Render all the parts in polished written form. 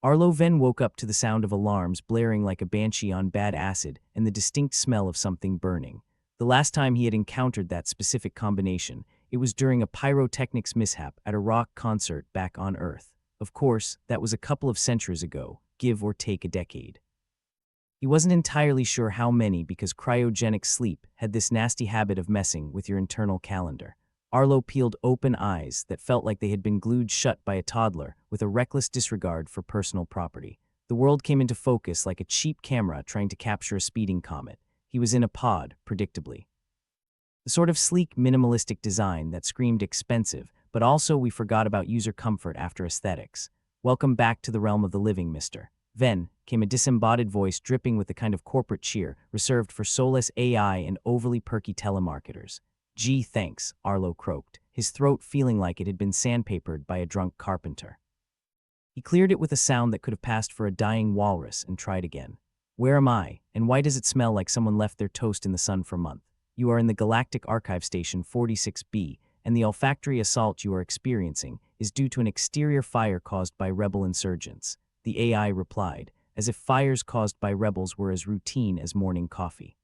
Arlo then woke up to the sound of alarms blaring like a banshee on bad acid and the distinct smell of something burning. The last time he had encountered that specific combination, it was during a pyrotechnics mishap at a rock concert back on Earth. Of course, that was a couple of centuries ago, give or take a decade. He wasn't entirely sure how many because cryogenic sleep had this nasty habit of messing with your internal calendar. Arlo peeled open eyes that felt like they had been glued shut by a toddler with a reckless disregard for personal property. The world came into focus like a cheap camera trying to capture a speeding comet. He was in a pod, predictably. The sort of sleek, minimalistic design that screamed expensive, but also we forgot about user comfort after aesthetics. Welcome back to the realm of the living, mister. Then came a disembodied voice dripping with the kind of corporate cheer reserved for soulless AI and overly perky telemarketers. Gee, thanks, Arlo croaked, his throat feeling like it had been sandpapered by a drunk carpenter. He cleared it with a sound that could have passed for a dying walrus and tried again. Where am I, and why does it smell like someone left their toast in the sun for a month? You are in the Galactic Archive Station 46B, and the olfactory assault you are experiencing is due to an exterior fire caused by rebel insurgents, the AI replied, as if fires caused by rebels were as routine as morning coffee.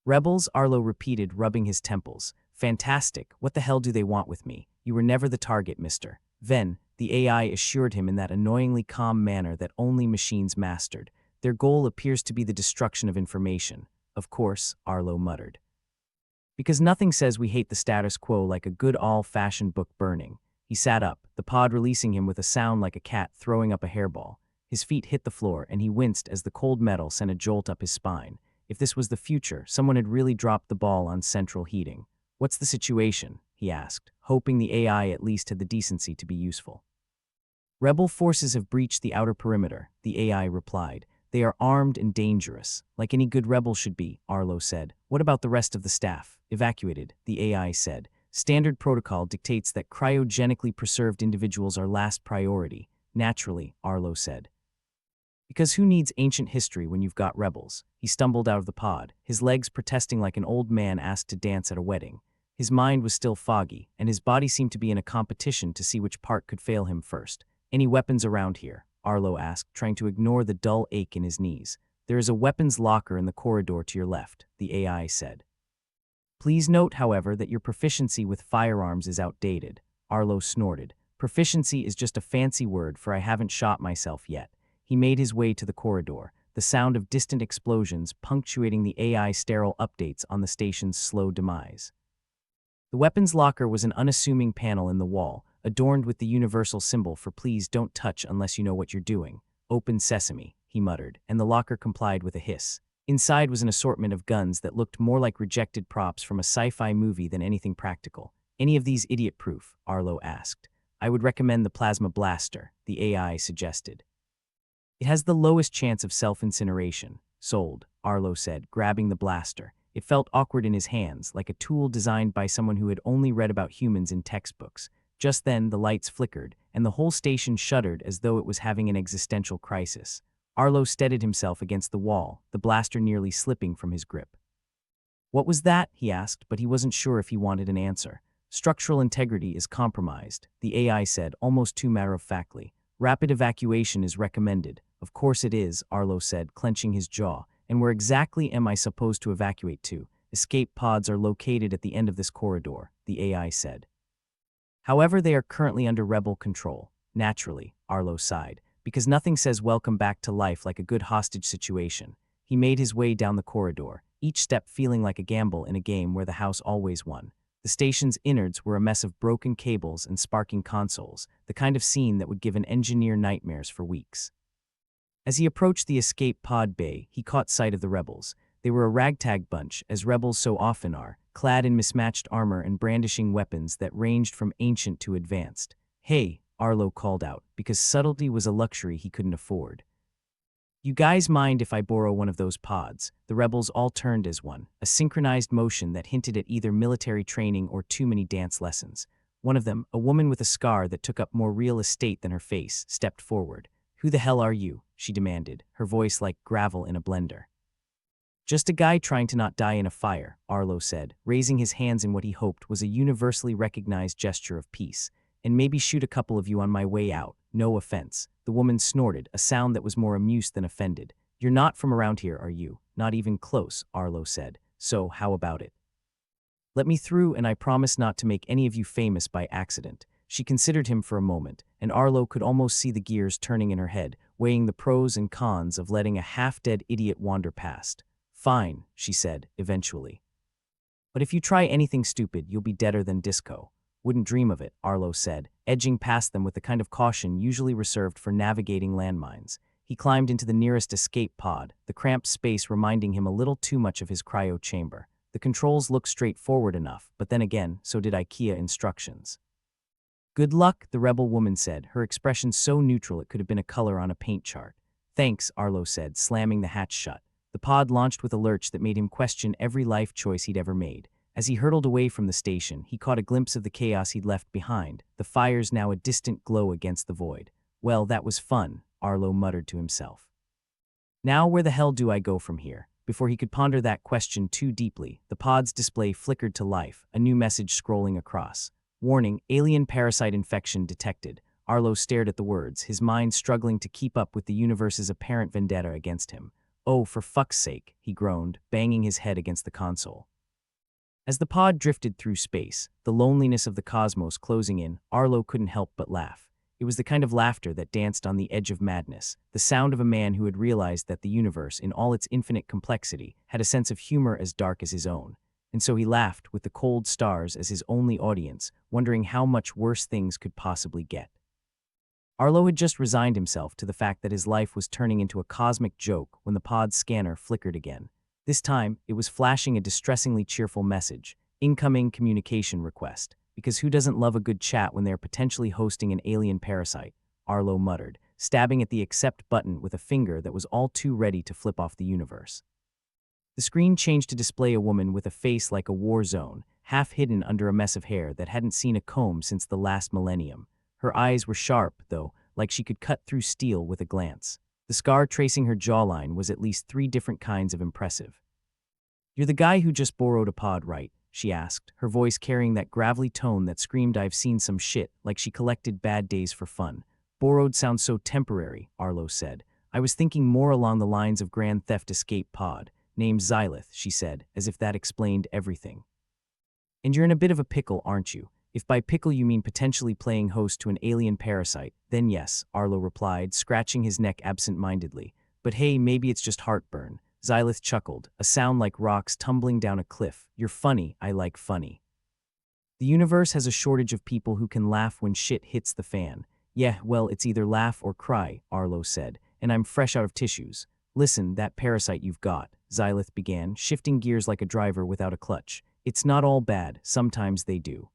Rebels, Arlo repeated, rubbing his temples. Fantastic, what the hell do they want with me? You were never the target, mister. Then, the AI assured him in that annoyingly calm manner that only machines mastered. Their goal appears to be the destruction of information. Of course, Arlo muttered. Because nothing says we hate the status quo like a good old-fashioned book burning. He sat up, the pod releasing him with a sound like a cat throwing up a hairball. His feet hit the floor and he winced as the cold metal sent a jolt up his spine. If this was the future, someone had really dropped the ball on central heating. What's the situation? He asked, hoping the AI at least had the decency to be useful. Rebel forces have breached the outer perimeter, the AI replied. They are armed and dangerous, like any good rebel should be, Arlo said. What about the rest of the staff? Evacuated, the AI said. Standard protocol dictates that cryogenically preserved individuals are last priority. Naturally, Arlo said. Because who needs ancient history when you've got rebels? He stumbled out of the pod, his legs protesting like an old man asked to dance at a wedding. His mind was still foggy, and his body seemed to be in a competition to see which part could fail him first. Any weapons around here? Arlo asked, trying to ignore the dull ache in his knees. There is a weapons locker in the corridor to your left, the AI said. Please note, however, that your proficiency with firearms is outdated. Arlo snorted. Proficiency is just a fancy word for I haven't shot myself yet. He made his way to the corridor, the sound of distant explosions punctuating the AI's sterile updates on the station's slow demise. The weapons locker was an unassuming panel in the wall, adorned with the universal symbol for please don't touch unless you know what you're doing. Open sesame, he muttered, and the locker complied with a hiss. Inside was an assortment of guns that looked more like rejected props from a sci-fi movie than anything practical. Any of these idiot-proof? Arlo asked. I would recommend the plasma blaster, the AI suggested. It has the lowest chance of self-incineration. Sold, Arlo said, grabbing the blaster. It felt awkward in his hands, like a tool designed by someone who had only read about humans in textbooks. Just then, the lights flickered, and the whole station shuddered as though it was having an existential crisis. Arlo steadied himself against the wall, the blaster nearly slipping from his grip. What was that? He asked, but he wasn't sure if he wanted an answer. Structural integrity is compromised, the AI said, almost too matter-of-factly. Rapid evacuation is recommended. Of course it is, Arlo said, clenching his jaw. And where exactly am I supposed to evacuate to? Escape pods are located at the end of this corridor, the AI said. However, they are currently under rebel control. Naturally, Arlo sighed, because nothing says welcome back to life like a good hostage situation. He made his way down the corridor, each step feeling like a gamble in a game where the house always won. The station's innards were a mess of broken cables and sparking consoles, the kind of scene that would give an engineer nightmares for weeks. As he approached the escape pod bay, he caught sight of the rebels. They were a ragtag bunch, as rebels so often are, clad in mismatched armor and brandishing weapons that ranged from ancient to advanced. Hey, Arlo called out, because subtlety was a luxury he couldn't afford. You guys mind if I borrow one of those pods? The rebels all turned as one, a synchronized motion that hinted at either military training or too many dance lessons. One of them, a woman with a scar that took up more real estate than her face, stepped forward. Who the hell are you? She demanded, her voice like gravel in a blender. Just a guy trying to not die in a fire, Arlo said, raising his hands in what he hoped was a universally recognized gesture of peace. And maybe shoot a couple of you on my way out, No offense. The woman snorted, a sound that was more amused than offended. You're not from around here, are you? Not even close, Arlo said. So, how about it? Let me through, and I promise not to make any of you famous by accident. She considered him for a moment, and Arlo could almost see the gears turning in her head, weighing the pros and cons of letting a half-dead idiot wander past. Fine, she said, eventually. But if you try anything stupid, you'll be deader than disco. Wouldn't dream of it, Arlo said, edging past them with the kind of caution usually reserved for navigating landmines. He climbed into the nearest escape pod, the cramped space reminding him a little too much of his cryo chamber. The controls looked straightforward enough, but then again, so did IKEA instructions. Good luck, the rebel woman said, her expression so neutral it could have been a color on a paint chart. Thanks, Arlo said, slamming the hatch shut. The pod launched with a lurch that made him question every life choice he'd ever made. As he hurtled away from the station, he caught a glimpse of the chaos he'd left behind, the fires now a distant glow against the void. Well, that was fun, Arlo muttered to himself. Now where the hell do I go from here? Before he could ponder that question too deeply, the pod's display flickered to life, a new message scrolling across. Warning, alien parasite infection detected. Arlo stared at the words, his mind struggling to keep up with the universe's apparent vendetta against him. Oh, for fuck's sake, he groaned, banging his head against the console. As the pod drifted through space, the loneliness of the cosmos closing in, Arlo couldn't help but laugh. It was the kind of laughter that danced on the edge of madness, the sound of a man who had realized that the universe, in all its infinite complexity, had a sense of humor as dark as his own. And so he laughed with the cold stars as his only audience, wondering how much worse things could possibly get. Arlo had just resigned himself to the fact that his life was turning into a cosmic joke when the pod's scanner flickered again. This time, it was flashing a distressingly cheerful message, incoming communication request. Because who doesn't love a good chat when they're potentially hosting an alien parasite? Arlo muttered, stabbing at the accept button with a finger that was all too ready to flip off the universe. The screen changed to display a woman with a face like a war zone, half hidden under a mess of hair that hadn't seen a comb since the last millennium. Her eyes were sharp, though, like she could cut through steel with a glance. The scar tracing her jawline was at least 3 different kinds of impressive. You're the guy who just borrowed a pod, right? She asked, her voice carrying that gravelly tone that screamed I've seen some shit, like she collected bad days for fun. Borrowed sounds so temporary, Arlo said. I was thinking more along the lines of Grand Theft Escape pod. Named Xylith, she said, as if that explained everything. And you're in a bit of a pickle, aren't you? If by pickle you mean potentially playing host to an alien parasite, then yes, Arlo replied, scratching his neck absent-mindedly. But hey, maybe it's just heartburn. Xylith chuckled, a sound like rocks tumbling down a cliff. You're funny, I like funny. The universe has a shortage of people who can laugh when shit hits the fan. Yeah, well, it's either laugh or cry, Arlo said, and I'm fresh out of tissues. Listen, that parasite you've got, Xylith began, shifting gears like a driver without a clutch. It's not all bad, sometimes they do.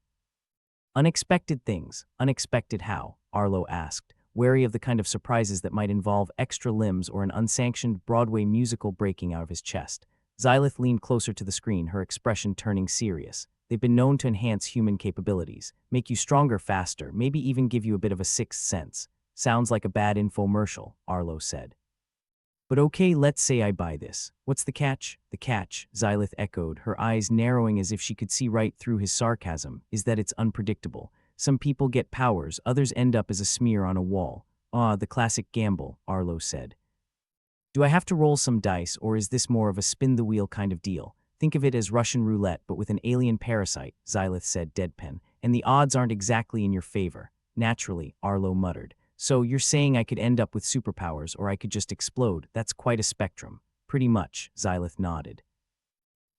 Unexpected things. Unexpected how? Arlo asked, wary of the kind of surprises that might involve extra limbs or an unsanctioned Broadway musical breaking out of his chest. Xylith leaned closer to the screen, her expression turning serious. They've been known to enhance human capabilities, make you stronger faster, maybe even give you a bit of a sixth sense. Sounds like a bad infomercial, Arlo said. But okay, let's say I buy this. What's the catch? The catch, Xylith echoed, her eyes narrowing as if she could see right through his sarcasm, is that it's unpredictable. Some people get powers, others end up as a smear on a wall. Ah, the classic gamble, Arlo said. Do I have to roll some dice, or is this more of a spin-the-wheel kind of deal? Think of it as Russian roulette, but with an alien parasite, Xylith said deadpan, and the odds aren't exactly in your favor. Naturally, Arlo muttered. So you're saying I could end up with superpowers, or I could just explode. That's quite a spectrum. Pretty much, Xylith nodded.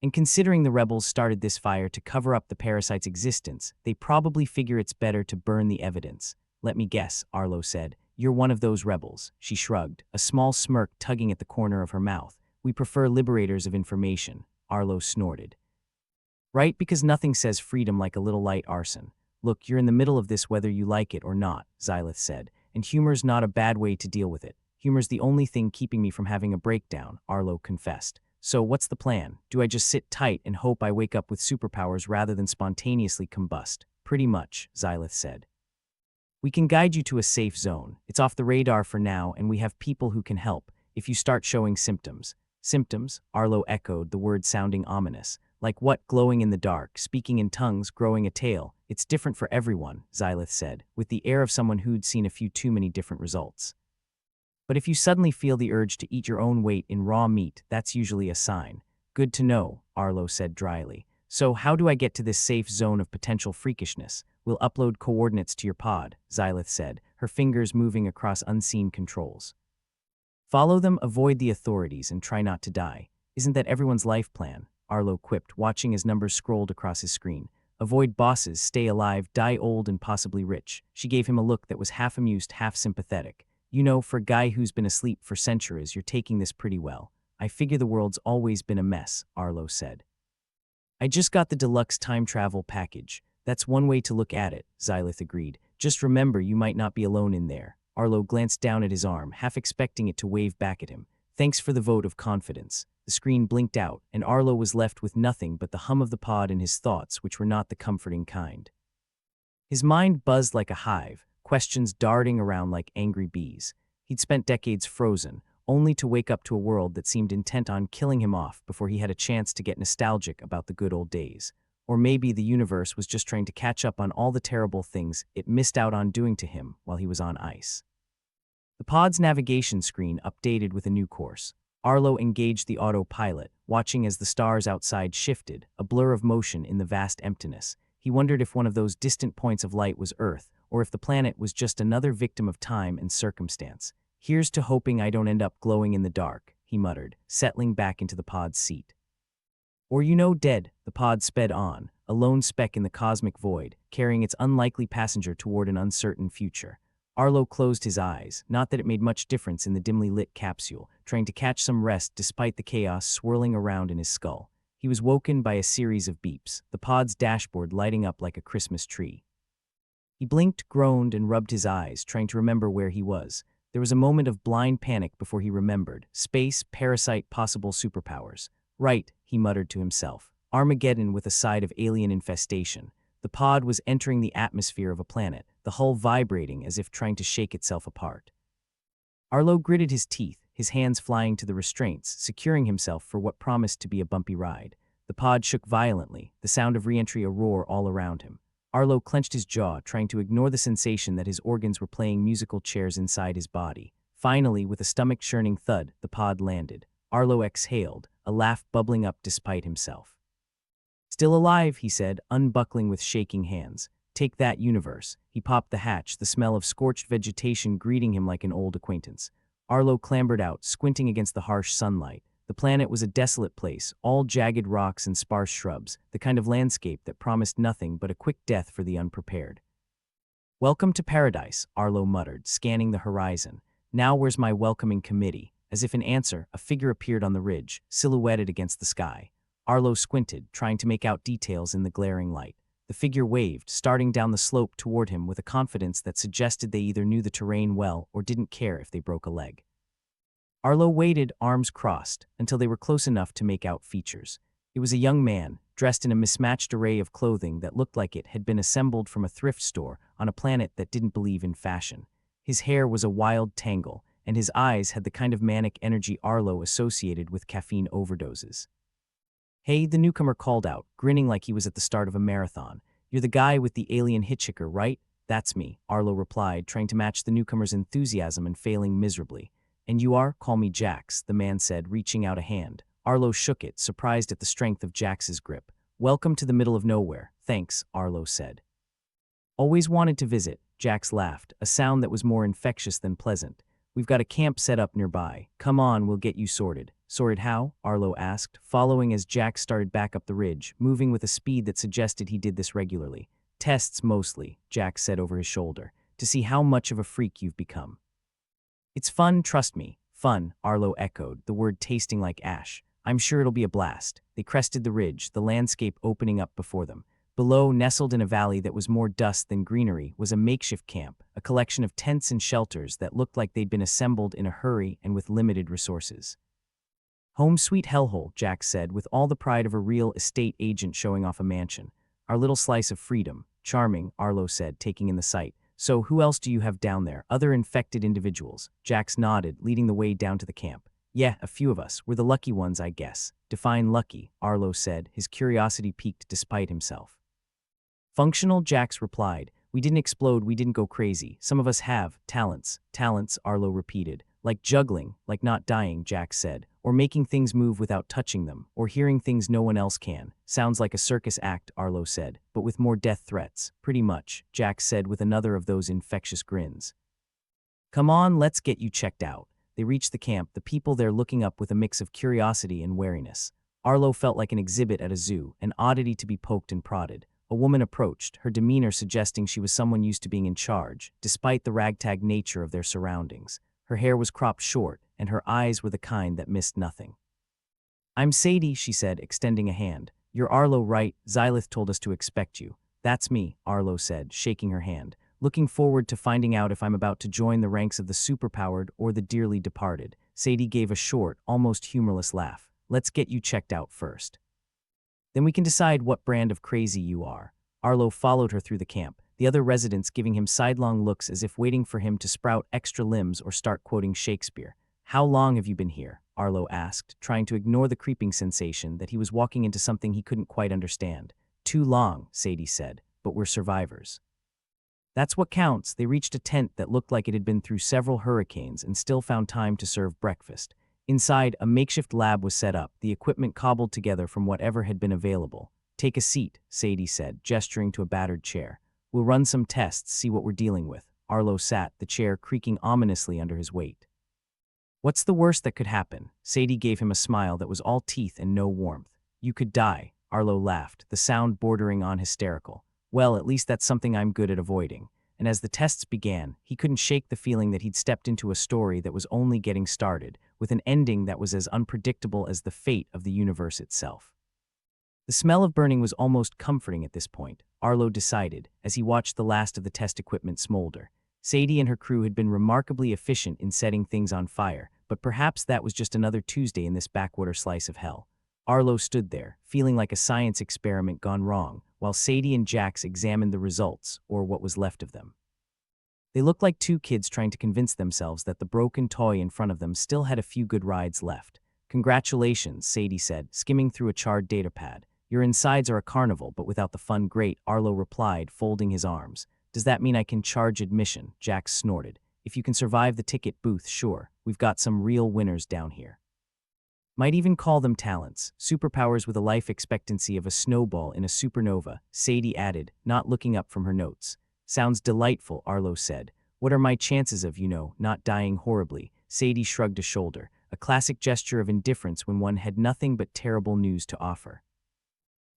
And considering the rebels started this fire to cover up the parasite's existence, they probably figure it's better to burn the evidence. Let me guess, Arlo said. You're one of those rebels. She shrugged, a small smirk tugging at the corner of her mouth. We prefer liberators of information, Arlo snorted. Right, because nothing says freedom like a little light arson. Look, you're in the middle of this whether you like it or not, Xylith said. And humor's not a bad way to deal with it. Humor's the only thing keeping me from having a breakdown, Arlo confessed. So what's the plan? Do I just sit tight and hope I wake up with superpowers rather than spontaneously combust? Pretty much, Xylith said. We can guide you to a safe zone. It's off the radar for now, and we have people who can help if you start showing symptoms. Symptoms? Arlo echoed, the word sounding ominous. Like what, glowing in the dark, speaking in tongues, growing a tail? It's different for everyone, Xylith said, with the air of someone who'd seen a few too many different results. But if you suddenly feel the urge to eat your own weight in raw meat, that's usually a sign. Good to know, Arlo said dryly. So how do I get to this safe zone of potential freakishness? We'll upload coordinates to your pod, Xylith said, her fingers moving across unseen controls. Follow them, avoid the authorities, and try not to die. Isn't that everyone's life plan? Arlo quipped, watching as numbers scrolled across his screen. Avoid bosses, stay alive, die old and possibly rich. She gave him a look that was half amused, half sympathetic. You know, for a guy who's been asleep for centuries, you're taking this pretty well. I figure the world's always been a mess, Arlo said. I just got the deluxe time travel package. That's one way to look at it, Xylith agreed. Just remember you might not be alone in there. Arlo glanced down at his arm, half expecting it to wave back at him. Thanks for the vote of confidence. The screen blinked out, and Arlo was left with nothing but the hum of the pod and his thoughts, which were not the comforting kind. His mind buzzed like a hive, questions darting around like angry bees. He'd spent decades frozen, only to wake up to a world that seemed intent on killing him off before he had a chance to get nostalgic about the good old days. Or maybe the universe was just trying to catch up on all the terrible things it missed out on doing to him while he was on ice. The pod's navigation screen updated with a new course. Arlo engaged the autopilot, watching as the stars outside shifted, a blur of motion in the vast emptiness. He wondered if one of those distant points of light was Earth, or if the planet was just another victim of time and circumstance. Here's to hoping I don't end up glowing in the dark, he muttered, settling back into the pod's seat. Or dead, the pod sped on, a lone speck in the cosmic void, carrying its unlikely passenger toward an uncertain future. Arlo closed his eyes, not that it made much difference in the dimly lit capsule, trying to catch some rest despite the chaos swirling around in his skull. He was woken by a series of beeps, the pod's dashboard lighting up like a Christmas tree. He blinked, groaned, and rubbed his eyes, trying to remember where he was. There was a moment of blind panic before he remembered. Space, parasite, possible superpowers. Right, he muttered to himself. Armageddon with a side of alien infestation. The pod was entering the atmosphere of a planet, the hull vibrating as if trying to shake itself apart. Arlo gritted his teeth, his hands flying to the restraints, securing himself for what promised to be a bumpy ride. The pod shook violently, the sound of re-entry a roar all around him. Arlo clenched his jaw, trying to ignore the sensation that his organs were playing musical chairs inside his body. Finally, with a stomach-churning thud, the pod landed. Arlo exhaled, a laugh bubbling up despite himself. Still alive, he said, unbuckling with shaking hands. Take that, universe. He popped the hatch, the smell of scorched vegetation greeting him like an old acquaintance. Arlo clambered out, squinting against the harsh sunlight. The planet was a desolate place, all jagged rocks and sparse shrubs, the kind of landscape that promised nothing but a quick death for the unprepared. Welcome to paradise, Arlo muttered, scanning the horizon. Now where's my welcoming committee? As if in answer, a figure appeared on the ridge, silhouetted against the sky. Arlo squinted, trying to make out details in the glaring light. The figure waved, starting down the slope toward him with a confidence that suggested they either knew the terrain well or didn't care if they broke a leg. Arlo waited, arms crossed, until they were close enough to make out features. It was a young man, dressed in a mismatched array of clothing that looked like it had been assembled from a thrift store on a planet that didn't believe in fashion. His hair was a wild tangle, and his eyes had the kind of manic energy Arlo associated with caffeine overdoses. Hey, the newcomer called out, grinning like he was at the start of a marathon. You're the guy with the alien hitchhiker, right? That's me, Arlo replied, trying to match the newcomer's enthusiasm and failing miserably. And you are? Call me Jax, the man said, reaching out a hand. Arlo shook it, surprised at the strength of Jax's grip. Welcome to the middle of nowhere. Thanks, Arlo said. Always wanted to visit, Jax laughed, a sound that was more infectious than pleasant. We've got a camp set up nearby. Come on, we'll get you sorted. Sorted how? Arlo asked, following as Jax started back up the ridge, moving with a speed that suggested he did this regularly. Tests mostly, Jax said over his shoulder, to see how much of a freak you've become. It's fun, trust me. Fun, Arlo echoed, the word tasting like ash. I'm sure it'll be a blast. They crested the ridge, the landscape opening up before them. Below, nestled in a valley that was more dust than greenery, was a makeshift camp, a collection of tents and shelters that looked like they'd been assembled in a hurry and with limited resources. Home sweet hellhole, Jax said, with all the pride of a real estate agent showing off a mansion. Our little slice of freedom. Charming, Arlo said, taking in the sight. So who else do you have down there? Other infected individuals. Jax nodded, leading the way down to the camp. Yeah, a few of us. We're the lucky ones, I guess. Define lucky, Arlo said, his curiosity piqued despite himself. Functional, Jax replied. We didn't explode, we didn't go crazy. Some of us have talents. Talents, Arlo repeated. Like juggling, like not dying, Jax said. Or making things move without touching them, or hearing things no one else can. Sounds like a circus act, Arlo said, but with more death threats. Pretty much, Jax said with another of those infectious grins. Come on, let's get you checked out. They reached the camp, the people there looking up with a mix of curiosity and wariness. Arlo felt like an exhibit at a zoo, an oddity to be poked and prodded. A woman approached, her demeanor suggesting she was someone used to being in charge, despite the ragtag nature of their surroundings. Her hair was cropped short, and her eyes were the kind that missed nothing. I'm Sadie, she said, extending a hand. You're Arlo, right? Xylith told us to expect you. That's me, Arlo said, shaking her hand. Looking forward to finding out if I'm about to join the ranks of the superpowered or the dearly departed. Sadie gave a short, almost humorless laugh. Let's get you checked out first. Then we can decide what brand of crazy you are. Arlo followed her through the camp, the other residents giving him sidelong looks as if waiting for him to sprout extra limbs or start quoting Shakespeare. How long have you been here? Arlo asked, trying to ignore the creeping sensation that he was walking into something he couldn't quite understand. Too long, Sadie said, but we're survivors. That's what counts. They reached a tent that looked like it had been through several hurricanes and still found time to serve breakfast. Inside, a makeshift lab was set up, the equipment cobbled together from whatever had been available. Take a seat, Sadie said, gesturing to a battered chair. We'll run some tests, see what we're dealing with. Arlo sat, the chair creaking ominously under his weight. What's the worst that could happen? Sadie gave him a smile that was all teeth and no warmth. You could die, Arlo laughed, the sound bordering on hysterical. Well, at least that's something I'm good at avoiding. And as the tests began, he couldn't shake the feeling that he'd stepped into a story that was only getting started, with an ending that was as unpredictable as the fate of the universe itself. The smell of burning was almost comforting at this point, Arlo decided, as he watched the last of the test equipment smolder. Sadie and her crew had been remarkably efficient in setting things on fire, but perhaps that was just another Tuesday in this backwater slice of hell. Arlo stood there, feeling like a science experiment gone wrong, while Sadie and Jax examined the results, or what was left of them. They looked like two kids trying to convince themselves that the broken toy in front of them still had a few good rides left. Congratulations, Sadie said, skimming through a charred datapad. Your insides are a carnival, but without the fun. Great, Arlo replied, folding his arms. Does that mean I can charge admission? Jax snorted. If you can survive the ticket booth, sure. We've got some real winners down here. Might even call them talents, superpowers with a life expectancy of a snowball in a supernova, Sadie added, not looking up from her notes. Sounds delightful, Arlo said. What are my chances of, not dying horribly? Sadie shrugged a shoulder, a classic gesture of indifference when one had nothing but terrible news to offer.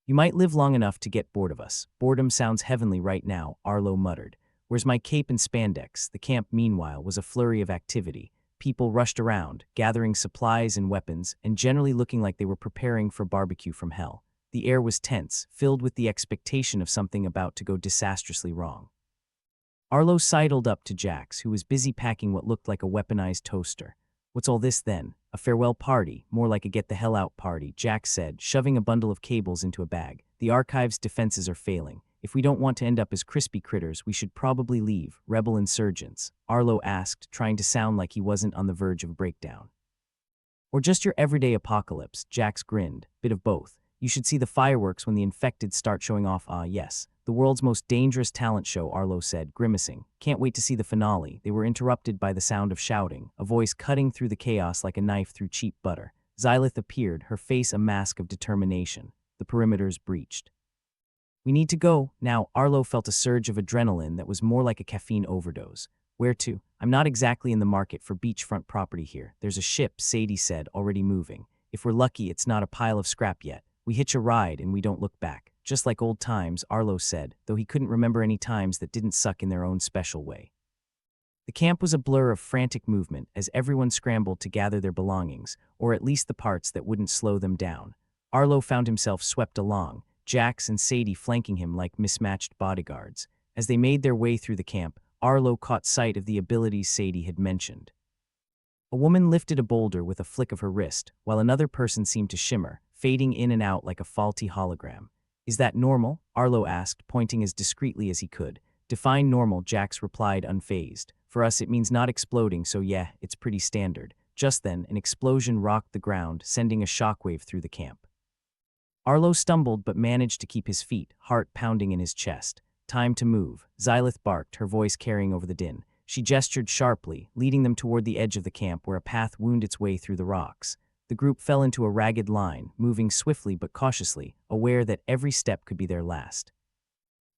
You might live long enough to get bored of us. Boredom sounds heavenly right now, Arlo muttered. Where's my cape and spandex? The camp, meanwhile, was a flurry of activity. People rushed around, gathering supplies and weapons, and generally looking like they were preparing for barbecue from hell. The air was tense, filled with the expectation of something about to go disastrously wrong. Arlo sidled up to Jax, who was busy packing what looked like a weaponized toaster. What's all this then? A farewell party, more like a get-the-hell-out party, Jax said, shoving a bundle of cables into a bag. The archive's defenses are failing. If we don't want to end up as crispy critters, we should probably leave. Rebel insurgents, Arlo asked, trying to sound like he wasn't on the verge of a breakdown. Or just your everyday apocalypse, Jax grinned. Bit of both. You should see the fireworks when the infected start showing off. Ah, yes. The world's most dangerous talent show, Arlo said, grimacing. Can't wait to see the finale. They were interrupted by the sound of shouting, a voice cutting through the chaos like a knife through cheap butter. Xylith appeared, her face a mask of determination. The perimeters breached. We need to go. Now, Arlo felt a surge of adrenaline that was more like a caffeine overdose. Where to? I'm not exactly in the market for beachfront property here. There's a ship, Sadie said, already moving. If we're lucky, it's not a pile of scrap yet. We hitch a ride and we don't look back. Just like old times, Arlo said, though he couldn't remember any times that didn't suck in their own special way. The camp was a blur of frantic movement as everyone scrambled to gather their belongings, or at least the parts that wouldn't slow them down. Arlo found himself swept along, Jax and Sadie flanking him like mismatched bodyguards. As they made their way through the camp, Arlo caught sight of the abilities Sadie had mentioned. A woman lifted a boulder with a flick of her wrist, while another person seemed to shimmer, fading in and out like a faulty hologram. Is that normal? Arlo asked, pointing as discreetly as he could. Define normal, Jax replied unfazed. For us it means not exploding, so yeah, it's pretty standard. Just then, an explosion rocked the ground, sending a shockwave through the camp. Arlo stumbled but managed to keep his feet, heart pounding in his chest. Time to move, Xylith barked, her voice carrying over the din. She gestured sharply, leading them toward the edge of the camp where a path wound its way through the rocks. The group fell into a ragged line, moving swiftly but cautiously, aware that every step could be their last.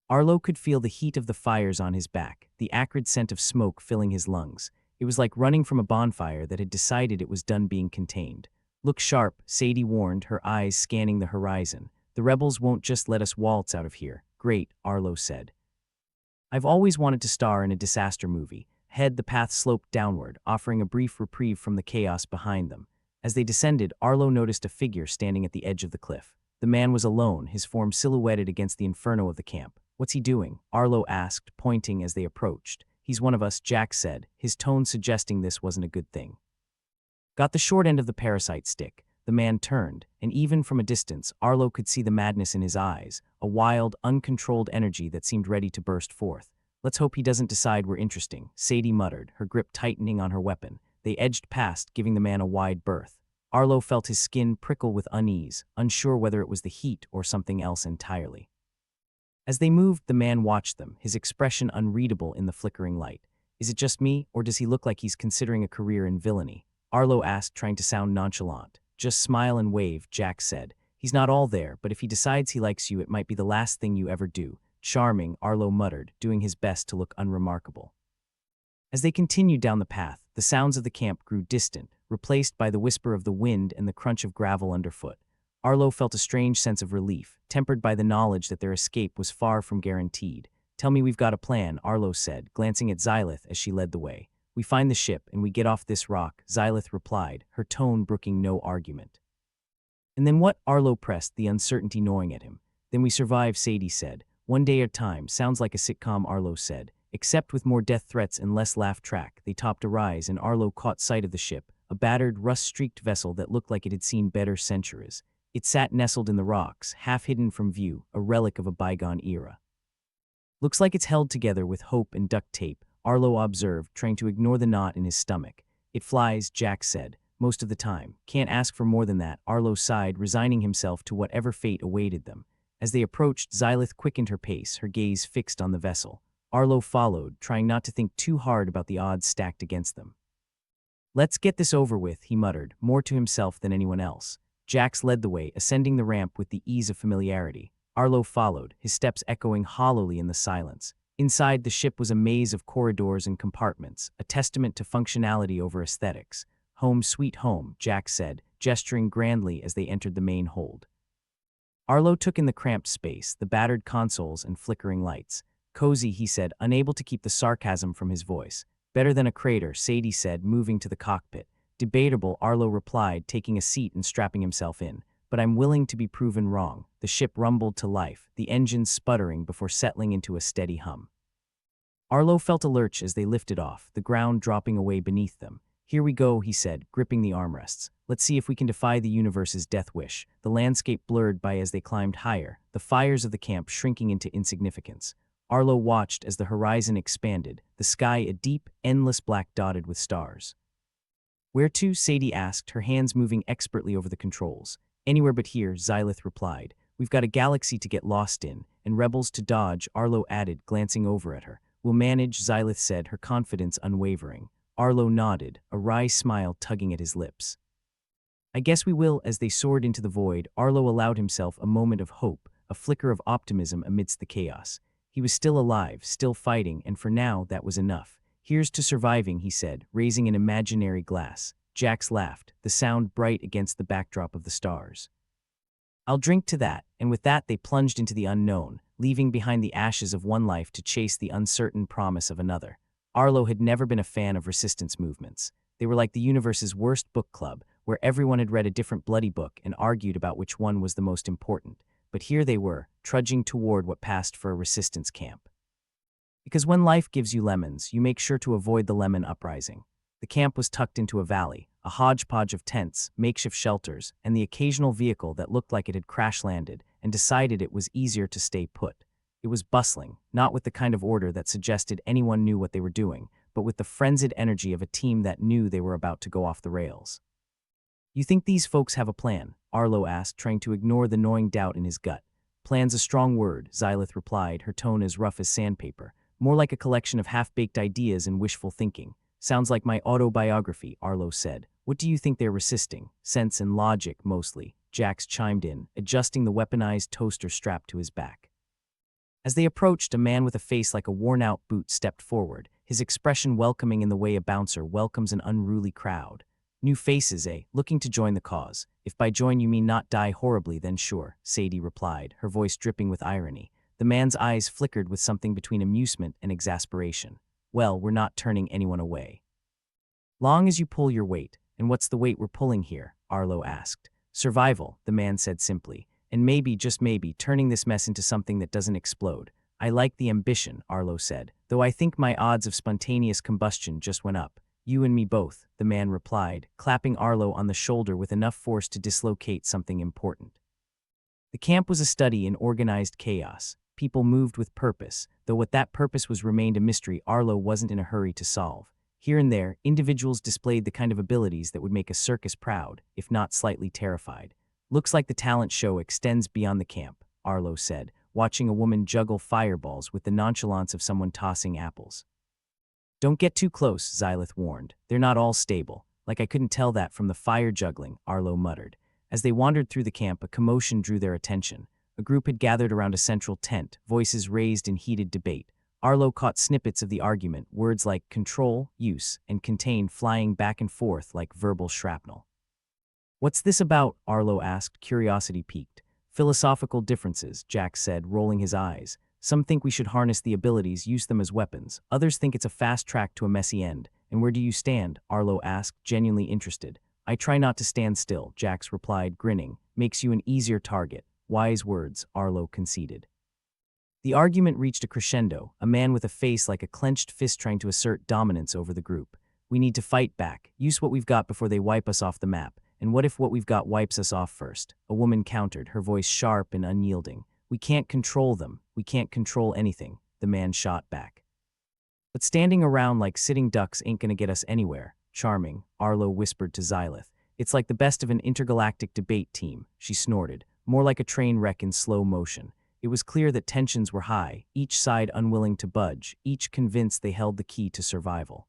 Arlo could feel the heat of the fires on his back, the acrid scent of smoke filling his lungs. It was like running from a bonfire that had decided it was done being contained. Look sharp, Sadie warned, her eyes scanning the horizon. The rebels won't just let us waltz out of here. Great, Arlo said. I've always wanted to star in a disaster movie. Ahead, the path sloped downward, offering a brief reprieve from the chaos behind them. As they descended, Arlo noticed a figure standing at the edge of the cliff. The man was alone, his form silhouetted against the inferno of the camp. What's he doing? Arlo asked, pointing as they approached. He's one of us, Jack said, his tone suggesting this wasn't a good thing. Got the short end of the parasite stick. The man turned, and even from a distance, Arlo could see the madness in his eyes, a wild, uncontrolled energy that seemed ready to burst forth. Let's hope he doesn't decide we're interesting, Sadie muttered, her grip tightening on her weapon. They edged past, giving the man a wide berth. Arlo felt his skin prickle with unease, unsure whether it was the heat or something else entirely. As they moved, the man watched them, his expression unreadable in the flickering light. Is it just me, or does he look like he's considering a career in villainy? Arlo asked, trying to sound nonchalant. Just smile and wave, Jack said. He's not all there, but if he decides he likes you, it might be the last thing you ever do. Charming, Arlo muttered, doing his best to look unremarkable. As they continued down the path, the sounds of the camp grew distant, replaced by the whisper of the wind and the crunch of gravel underfoot. Arlo felt a strange sense of relief, tempered by the knowledge that their escape was far from guaranteed. Tell me we've got a plan, Arlo said, glancing at Xylith as she led the way. We find the ship and we get off this rock, Xylith replied, her tone brooking no argument. And then what? Arlo pressed, the uncertainty gnawing at him. Then we survive, Sadie said. One day at a time, sounds like a sitcom, Arlo said. Except with more death threats and less laugh track, they topped a rise and Arlo caught sight of the ship, a battered, rust-streaked vessel that looked like it had seen better centuries. It sat nestled in the rocks, half hidden from view, a relic of a bygone era. Looks like it's held together with hope and duct tape, Arlo observed, trying to ignore the knot in his stomach. It flies, Jack said, most of the time. Can't ask for more than that, Arlo sighed, resigning himself to whatever fate awaited them. As they approached, Xylith quickened her pace, her gaze fixed on the vessel. Arlo followed, trying not to think too hard about the odds stacked against them. Let's get this over with, he muttered, more to himself than anyone else. Jax led the way, ascending the ramp with the ease of familiarity. Arlo followed, his steps echoing hollowly in the silence. Inside, the ship was a maze of corridors and compartments, a testament to functionality over aesthetics. Home sweet home, Jax said, gesturing grandly as they entered the main hold. Arlo took in the cramped space, the battered consoles and flickering lights. Cozy, he said, unable to keep the sarcasm from his voice. Better than a crater, Sadie said, moving to the cockpit. Debatable, Arlo replied, taking a seat and strapping himself in. But I'm willing to be proven wrong. The ship rumbled to life, the engines sputtering before settling into a steady hum. Arlo felt a lurch as they lifted off, the ground dropping away beneath them. Here we go, he said, gripping the armrests. Let's see if we can defy the universe's death wish. The landscape blurred by as they climbed higher, the fires of the camp shrinking into insignificance. Arlo watched as the horizon expanded, the sky a deep, endless black dotted with stars. Where to? Sadie asked, her hands moving expertly over the controls. Anywhere but here, Xylith replied. We've got a galaxy to get lost in, and rebels to dodge, Arlo added, glancing over at her. We'll manage, Xylith said, her confidence unwavering. Arlo nodded, a wry smile tugging at his lips. I guess we will. As they soared into the void, Arlo allowed himself a moment of hope, a flicker of optimism amidst the chaos. He was still alive, still fighting, and for now, that was enough. Here's to surviving, he said, raising an imaginary glass. Jax laughed, the sound bright against the backdrop of the stars. I'll drink to that, and with that they plunged into the unknown, leaving behind the ashes of one life to chase the uncertain promise of another. Arlo had never been a fan of resistance movements. They were like the universe's worst book club, where everyone had read a different bloody book and argued about which one was the most important. But here they were, trudging toward what passed for a resistance camp. Because when life gives you lemons, you make sure to avoid the lemon uprising. The camp was tucked into a valley, a hodgepodge of tents, makeshift shelters, and the occasional vehicle that looked like it had crash-landed and decided it was easier to stay put. It was bustling, not with the kind of order that suggested anyone knew what they were doing, but with the frenzied energy of a team that knew they were about to go off the rails. "You think these folks have a plan?" Arlo asked, trying to ignore the gnawing doubt in his gut. "Plan's a strong word," Xylith replied, her tone as rough as sandpaper. "More like a collection of half-baked ideas and wishful thinking." "Sounds like my autobiography," Arlo said. "What do you think they're resisting?" "Sense and logic, mostly," Jax chimed in, adjusting the weaponized toaster strapped to his back. As they approached, a man with a face like a worn-out boot stepped forward, his expression welcoming in the way a bouncer welcomes an unruly crowd. "New faces, eh? Looking to join the cause. If by join you mean not die horribly, then sure," Sadie replied, her voice dripping with irony. The man's eyes flickered with something between amusement and exasperation. "Well, we're not turning anyone away. Long as you pull your weight." "And what's the weight we're pulling here?" Arlo asked. "Survival," the man said simply. "And maybe, just maybe, turning this mess into something that doesn't explode." "I like the ambition," Arlo said, "though I think my odds of spontaneous combustion just went up." "You and me both," the man replied, clapping Arlo on the shoulder with enough force to dislocate something important. The camp was a study in organized chaos. People moved with purpose, though what that purpose was remained a mystery Arlo wasn't in a hurry to solve. Here and there, individuals displayed the kind of abilities that would make a circus proud, if not slightly terrified. "Looks like the talent show extends beyond the camp," Arlo said, watching a woman juggle fireballs with the nonchalance of someone tossing apples. "Don't get too close," Xylith warned. "They're not all stable." "Like I couldn't tell that from the fire juggling," Arlo muttered. As they wandered through the camp, a commotion drew their attention. A group had gathered around a central tent, voices raised in heated debate. Arlo caught snippets of the argument, words like control, use, and contain flying back and forth like verbal shrapnel. "What's this about?" Arlo asked, curiosity piqued. "Philosophical differences," Jax said, rolling his eyes. "Some think we should harness the abilities, use them as weapons. Others think it's a fast track to a messy end." "And where do you stand?" Arlo asked, genuinely interested. "I try not to stand still," Jax replied, grinning. "Makes you an easier target." "Wise words," Arlo conceded. The argument reached a crescendo, a man with a face like a clenched fist trying to assert dominance over the group. "We need to fight back, use what we've got before they wipe us off the map. And what if what we've got wipes us off first?" A woman countered, her voice sharp and unyielding. "We can't control them. We can't control anything," the man shot back. "But standing around like sitting ducks ain't gonna get us anywhere." "Charming," Arlo whispered to Xylith. "It's like the best of an intergalactic debate team," she snorted, "more like a train wreck in slow motion." It was clear that tensions were high, each side unwilling to budge, each convinced they held the key to survival.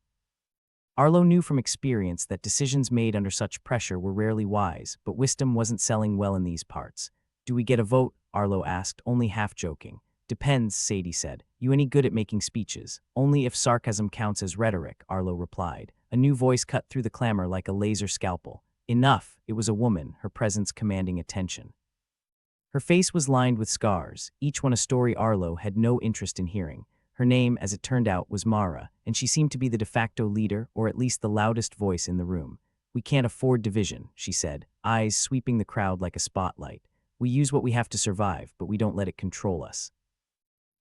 Arlo knew from experience that decisions made under such pressure were rarely wise, but wisdom wasn't selling well in these parts. "Do we get a vote?" Arlo asked, only half joking. "Depends," Sadie said. "You any good at making speeches?" "Only if sarcasm counts as rhetoric," Arlo replied. A new voice cut through the clamor like a laser scalpel. "Enough!" It was a woman, her presence commanding attention. Her face was lined with scars, each one a story Arlo had no interest in hearing. Her name, as it turned out, was Mara, and she seemed to be the de facto leader, or at least the loudest voice in the room. "We can't afford division," she said, eyes sweeping the crowd like a spotlight. "We use what we have to survive, but we don't let it control us.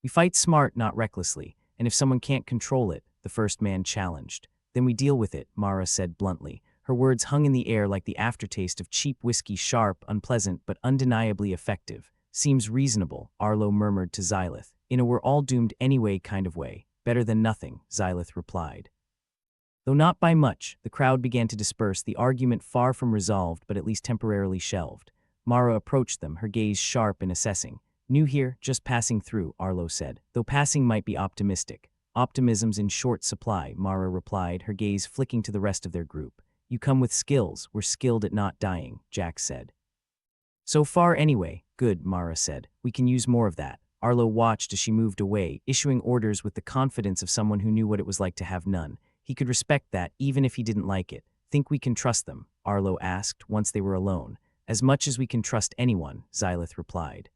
We fight smart, not recklessly, and if someone can't control it," the first man challenged. "Then we deal with it," Mara said bluntly. Her words hung in the air like the aftertaste of cheap whiskey, sharp, unpleasant, but undeniably effective. "Seems reasonable," Arlo murmured to Xylith. "In a we're all doomed anyway kind of way." "Better than nothing," Xylith replied. Though not by much, the crowd began to disperse, the argument far from resolved but at least temporarily shelved. Mara approached them, her gaze sharp and assessing. "New here, just passing through," Arlo said, "though passing might be optimistic." "Optimism's in short supply," Mara replied, her gaze flicking to the rest of their group. "You come with skills, we're skilled at not dying," Jax said. "So far anyway." "Good," Mara said. "We can use more of that." Arlo watched as she moved away, issuing orders with the confidence of someone who knew what it was like to have none. He could respect that, even if he didn't like it. "Think we can trust them?" Arlo asked, once they were alone. "As much as we can trust anyone," Xylith replied.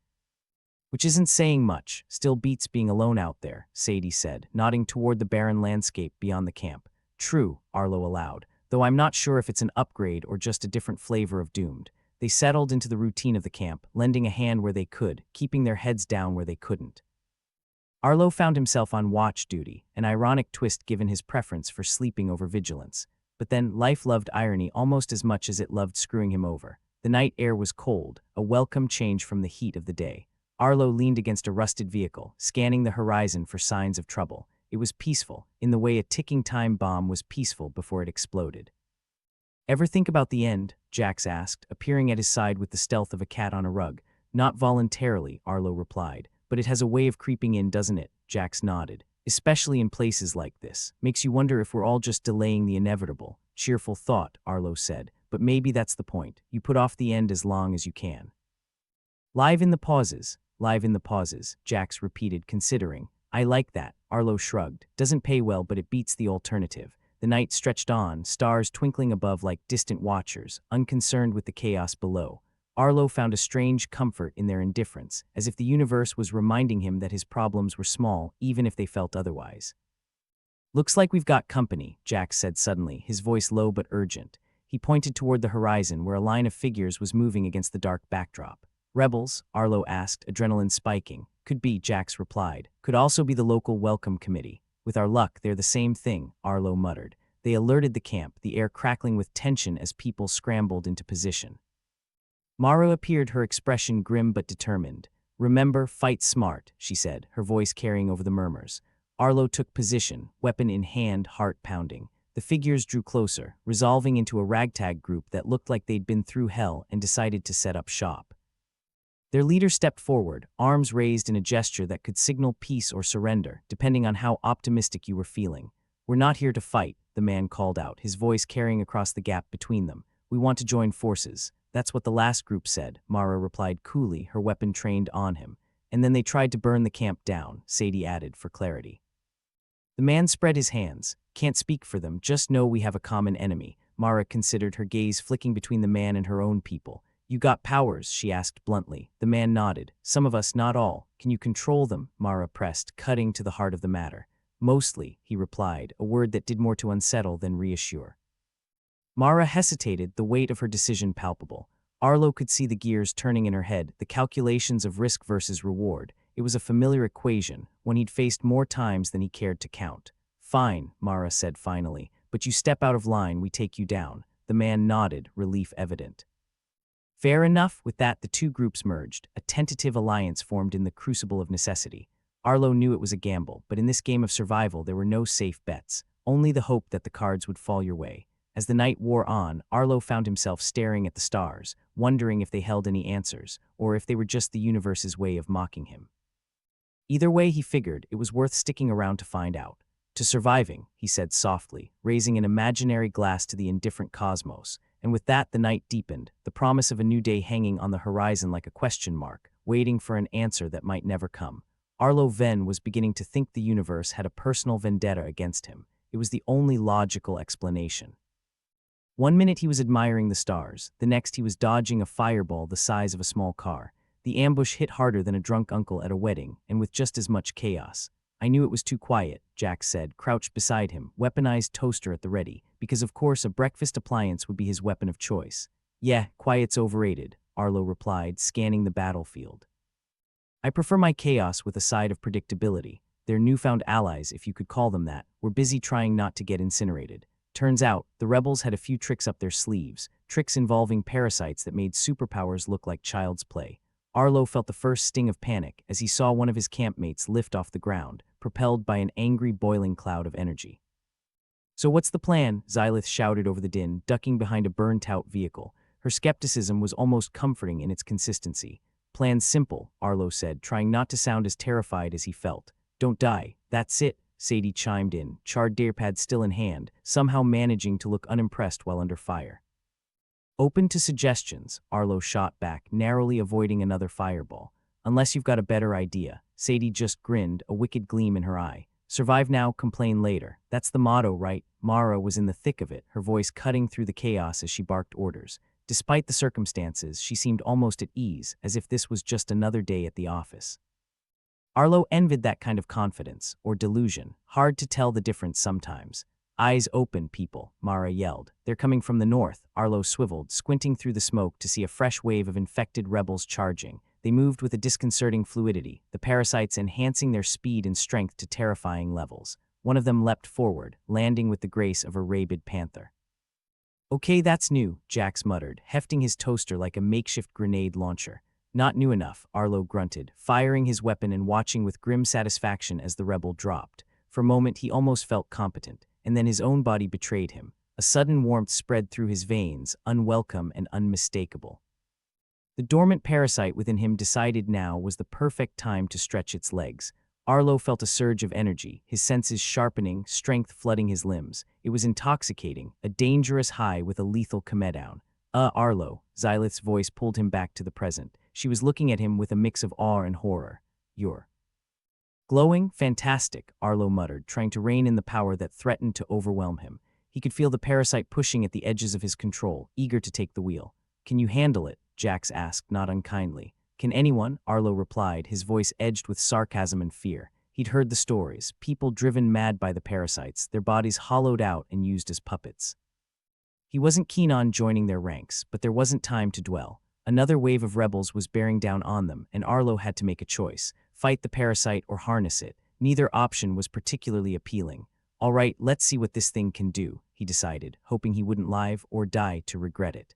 "Which isn't saying much. Still beats being alone out there," Sadie said, nodding toward the barren landscape beyond the camp. "True," Arlo allowed, "though I'm not sure if it's an upgrade or just a different flavor of doomed." They settled into the routine of the camp, lending a hand where they could, keeping their heads down where they couldn't. Arlo found himself on watch duty, an ironic twist given his preference for sleeping over vigilance. But then, life loved irony almost as much as it loved screwing him over. The night air was cold, a welcome change from the heat of the day. Arlo leaned against a rusted vehicle, scanning the horizon for signs of trouble. It was peaceful, in the way a ticking time bomb was peaceful before it exploded. "Ever think about the end?" Jax asked, appearing at his side with the stealth of a cat on a rug. "Not voluntarily," Arlo replied. "But it has a way of creeping in, doesn't it?" Jax nodded. "Especially in places like this. Makes you wonder if we're all just delaying the inevitable." "Cheerful thought," Arlo said. "But maybe that's the point. You put off the end as long as you can." Live in the pauses, Jax repeated, considering. "I like that," Arlo shrugged. "Doesn't pay well, but it beats the alternative." The night stretched on, stars twinkling above like distant watchers, unconcerned with the chaos below. Arlo found a strange comfort in their indifference, as if the universe was reminding him that his problems were small, even if they felt otherwise. "Looks like we've got company," Jax said suddenly, his voice low but urgent. He pointed toward the horizon where a line of figures was moving against the dark backdrop. "Rebels?" Arlo asked, adrenaline spiking. "Could be," Jax replied. "Could also be the local welcome committee. With our luck, they're the same thing," Arlo muttered. They alerted the camp, the air crackling with tension as people scrambled into position. Mara appeared, her expression grim but determined. "Remember, fight smart," she said, her voice carrying over the murmurs. Arlo took position, weapon in hand, heart pounding. The figures drew closer, resolving into a ragtag group that looked like they'd been through hell and decided to set up shop. Their leader stepped forward, arms raised in a gesture that could signal peace or surrender, depending on how optimistic you were feeling. "We're not here to fight," the man called out, his voice carrying across the gap between them. "We want to join forces." "That's what the last group said," Mara replied coolly, her weapon trained on him. "And then they tried to burn the camp down," Sadie added for clarity. The man spread his hands. "Can't speak for them, just know we have a common enemy." Mara considered, her gaze flicking between the man and her own people. "You got powers?" she asked bluntly. The man nodded. "Some of us, not all. Can you control them?" Mara pressed, cutting to the heart of the matter. "Mostly," he replied, a word that did more to unsettle than reassure. Mara hesitated, the weight of her decision palpable. Arlo could see the gears turning in her head, the calculations of risk versus reward. It was a familiar equation, one he'd faced more times than he cared to count. "Fine," Mara said finally, "but you step out of line, we take you down." The man nodded, relief evident. Fair enough. With that, the two groups merged. A tentative alliance formed in the crucible of necessity. Arlo knew it was a gamble, but in this game of survival there were no safe bets, only the hope that the cards would fall your way. As the night wore on, Arlo found himself staring at the stars, wondering if they held any answers, or if they were just the universe's way of mocking him. Either way, he figured, it was worth sticking around to find out. "To surviving," he said softly, raising an imaginary glass to the indifferent cosmos. And with that, the night deepened, the promise of a new day hanging on the horizon like a question mark, waiting for an answer that might never come. Arlo Venn was beginning to think the universe had a personal vendetta against him. It was the only logical explanation. One minute he was admiring the stars, the next he was dodging a fireball the size of a small car. The ambush hit harder than a drunk uncle at a wedding, and with just as much chaos. "I knew it was too quiet," Jax said, crouched beside him, weaponized toaster at the ready, because of course a breakfast appliance would be his weapon of choice. "Yeah, quiet's overrated," Arlo replied, scanning the battlefield. "I prefer my chaos with a side of predictability." Their newfound allies, if you could call them that, were busy trying not to get incinerated. Turns out, the rebels had a few tricks up their sleeves, tricks involving parasites that made superpowers look like child's play. Arlo felt the first sting of panic as he saw one of his campmates lift off the ground, propelled by an angry, boiling cloud of energy. "So what's the plan?" Xylith shouted over the din, ducking behind a burnt-out vehicle. Her skepticism was almost comforting in its consistency. "Plan's simple," Arlo said, trying not to sound as terrified as he felt. "Don't die, that's it," Sadie chimed in, charred datapad still in hand, somehow managing to look unimpressed while under fire. "Open to suggestions," Arlo shot back, narrowly avoiding another fireball. "Unless you've got a better idea." Sadie just grinned, a wicked gleam in her eye. "Survive now, complain later. That's the motto, right?" Mara was in the thick of it, her voice cutting through the chaos as she barked orders. Despite the circumstances, she seemed almost at ease, as if this was just another day at the office. Arlo envied that kind of confidence, or delusion. Hard to tell the difference sometimes. "Eyes open, people," Mara yelled. "They're coming from the north." Arlo swiveled, squinting through the smoke to see a fresh wave of infected rebels charging. They moved with a disconcerting fluidity, the parasites enhancing their speed and strength to terrifying levels. One of them leapt forward, landing with the grace of a rabid panther. "Okay, that's new," Jax muttered, hefting his toaster like a makeshift grenade launcher. "Not new enough," Arlo grunted, firing his weapon and watching with grim satisfaction as the rebel dropped. For a moment, he almost felt competent, and then his own body betrayed him. A sudden warmth spread through his veins, unwelcome and unmistakable. The dormant parasite within him decided now was the perfect time to stretch its legs. Arlo felt a surge of energy, his senses sharpening, strength flooding his limbs. It was intoxicating, a dangerous high with a lethal come-down. Arlo, Xylith's voice pulled him back to the present. She was looking at him with a mix of awe and horror. "You're glowing, fantastic," Arlo muttered, trying to rein in the power that threatened to overwhelm him. He could feel the parasite pushing at the edges of his control, eager to take the wheel. "Can you handle it?" Jax asked, not unkindly. "Can anyone?" Arlo replied, his voice edged with sarcasm and fear. He'd heard the stories, people driven mad by the parasites, their bodies hollowed out and used as puppets. He wasn't keen on joining their ranks, but there wasn't time to dwell. Another wave of rebels was bearing down on them, and Arlo had to make a choice: fight the parasite or harness it. Neither option was particularly appealing. "All right, let's see what this thing can do," he decided, hoping he wouldn't live or die to regret it.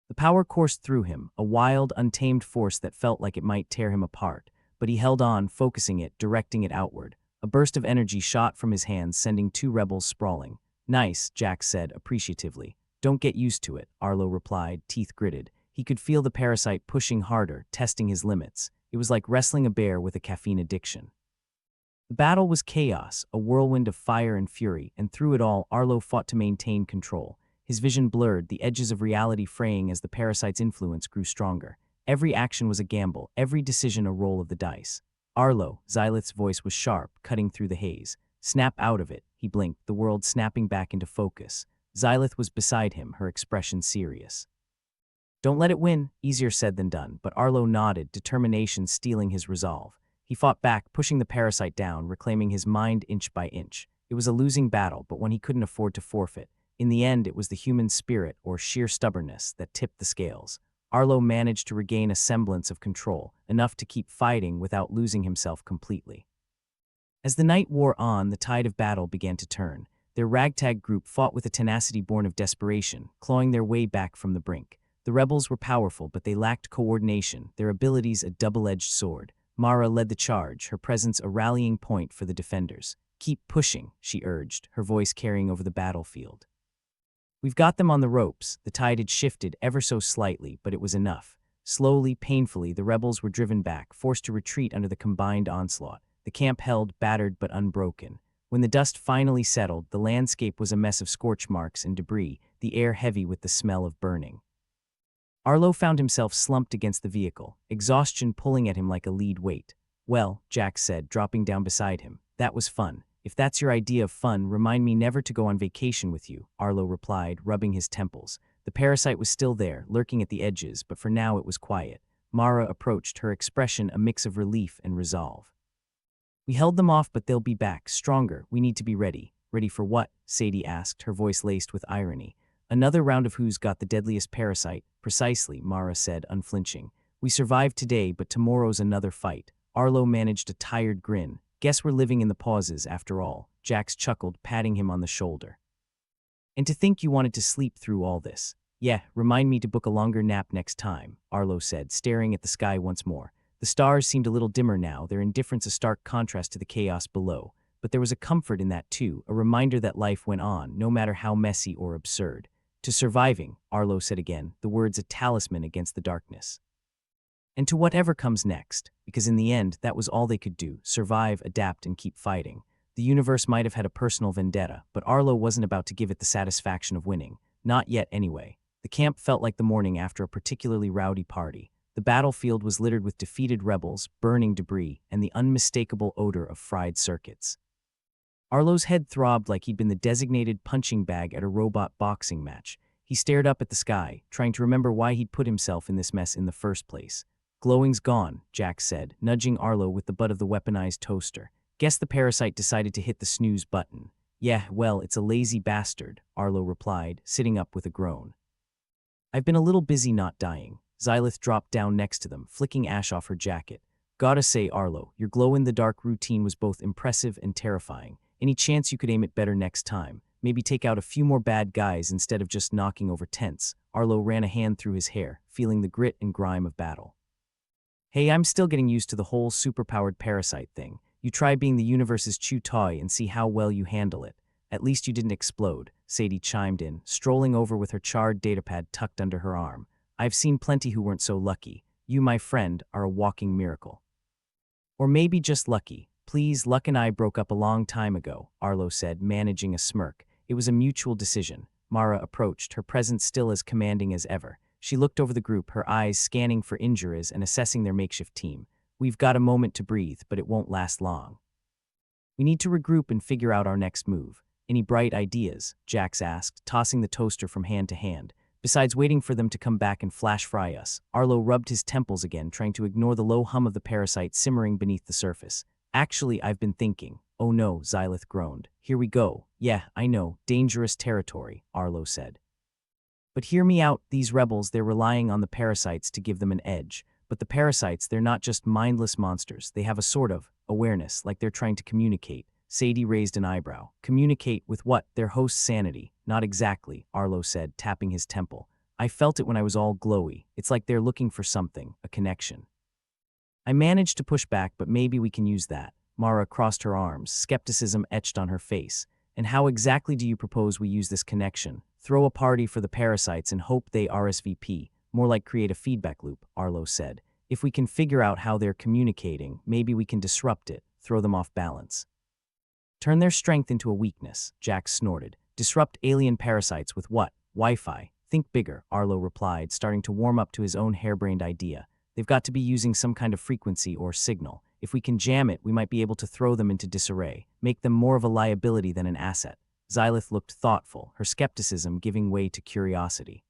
The power coursed through him, a wild, untamed force that felt like it might tear him apart, but he held on, focusing it, directing it outward. A burst of energy shot from his hands, sending two rebels sprawling. "Nice," Jack said appreciatively. "Don't get used to it," Arlo replied, teeth gritted. He could feel the parasite pushing harder, testing his limits. It was like wrestling a bear with a caffeine addiction. The battle was chaos, a whirlwind of fire and fury, and through it all, Arlo fought to maintain control. His vision blurred, the edges of reality fraying as the parasite's influence grew stronger. Every action was a gamble, every decision a roll of the dice. "Arlo," Xylith's voice was sharp, cutting through the haze. "Snap out of it." He blinked, the world snapping back into focus. Xylith was beside him, her expression serious. "Don't let it win," easier said than done, but Arlo nodded, determination stealing his resolve. He fought back, pushing the parasite down, reclaiming his mind inch by inch. It was a losing battle, but one he couldn't afford to forfeit. In the end, it was the human spirit, or sheer stubbornness, that tipped the scales. Arlo managed to regain a semblance of control, enough to keep fighting without losing himself completely. As the night wore on, the tide of battle began to turn. Their ragtag group fought with a tenacity born of desperation, clawing their way back from the brink. The rebels were powerful, but they lacked coordination, their abilities a double-edged sword. Mara led the charge, her presence a rallying point for the defenders. "Keep pushing," she urged, her voice carrying over the battlefield. "We've got them on the ropes." The tide had shifted ever so slightly, but it was enough. Slowly, painfully, the rebels were driven back, forced to retreat under the combined onslaught. The camp held, battered but unbroken. When the dust finally settled, the landscape was a mess of scorch marks and debris, the air heavy with the smell of burning. Arlo found himself slumped against the vehicle, exhaustion pulling at him like a lead weight. "Well," Jack said, dropping down beside him, "that was fun. If that's your idea of fun, remind me never to go on vacation with you," Arlo replied, rubbing his temples. The parasite was still there, lurking at the edges, but for now it was quiet. Mara approached, her expression a mix of relief and resolve. "We held them off, but they'll be back, stronger. We need to be ready." "Ready for what?" Sadie asked, her voice laced with irony. "Another round of who's got the deadliest parasite." "Precisely," Mara said, unflinching. "We survived today, but tomorrow's another fight." Arlo managed a tired grin. "Guess we're living in the pauses, after all." Jax chuckled, patting him on the shoulder. "And to think you wanted to sleep through all this." "Yeah, remind me to book a longer nap next time," Arlo said, staring at the sky once more. The stars seemed a little dimmer now, their indifference a stark contrast to the chaos below. But there was a comfort in that too, a reminder that life went on, no matter how messy or absurd. "To surviving," Arlo said again, the words a talisman against the darkness. "And to whatever comes next," because in the end, that was all they could do: survive, adapt, and keep fighting. The universe might have had a personal vendetta, but Arlo wasn't about to give it the satisfaction of winning. Not yet, anyway. The camp felt like the morning after a particularly rowdy party. The battlefield was littered with defeated rebels, burning debris, and the unmistakable odor of fried circuits. Arlo's head throbbed like he'd been the designated punching bag at a robot boxing match. He stared up at the sky, trying to remember why he'd put himself in this mess in the first place. "Glowing's gone," Jack said, nudging Arlo with the butt of the weaponized toaster. "Guess the parasite decided to hit the snooze button." "Yeah, well, it's a lazy bastard," Arlo replied, sitting up with a groan. "I've been a little busy not dying." Xylith dropped down next to them, flicking ash off her jacket. "Gotta say, Arlo, your glow-in-the-dark routine was both impressive and terrifying. Any chance you could aim it better next time? Maybe take out a few more bad guys instead of just knocking over tents." Arlo ran a hand through his hair, feeling the grit and grime of battle. "Hey, I'm still getting used to the whole superpowered parasite thing. You try being the universe's chew toy and see how well you handle it. At least you didn't explode, Sadie chimed in, strolling over with her charred datapad tucked under her arm. I've seen plenty who weren't so lucky. You, my friend, are a walking miracle. Or maybe just lucky. Please, Luck and I broke up a long time ago, Arlo said, managing a smirk. It was a mutual decision. Mara approached, her presence still as commanding as ever. She looked over the group, her eyes scanning for injuries and assessing their makeshift team. We've got a moment to breathe, but it won't last long. We need to regroup and figure out our next move. Any bright ideas? Jax asked, tossing the toaster from hand to hand. Besides waiting for them to come back and flash fry us, Arlo rubbed his temples again, trying to ignore the low hum of the parasite simmering beneath the surface. Actually, I've been thinking. Oh no, Xylith groaned. Here we go. Yeah, I know. Dangerous territory, Arlo said. But hear me out, these rebels, they're relying on the parasites to give them an edge. But the parasites, they're not just mindless monsters. They have a sort of awareness, like they're trying to communicate. Sadie raised an eyebrow. Communicate with what? Their host's sanity. Not exactly, Arlo said, tapping his temple. I felt it when I was all glowy. It's like they're looking for something, a connection. I managed to push back, but maybe we can use that. Mara crossed her arms, skepticism etched on her face. And how exactly do you propose we use this connection? Throw a party for the parasites and hope they RSVP. More like create a feedback loop, Arlo said. If we can figure out how they're communicating, maybe we can disrupt it, throw them off balance. Turn their strength into a weakness, Jax snorted. Disrupt alien parasites with what? Wi-Fi. Think bigger, Arlo replied, starting to warm up to his own harebrained idea. They've got to be using some kind of frequency or signal. If we can jam it, we might be able to throw them into disarray, make them more of a liability than an asset. Xylith looked thoughtful, her skepticism giving way to curiosity.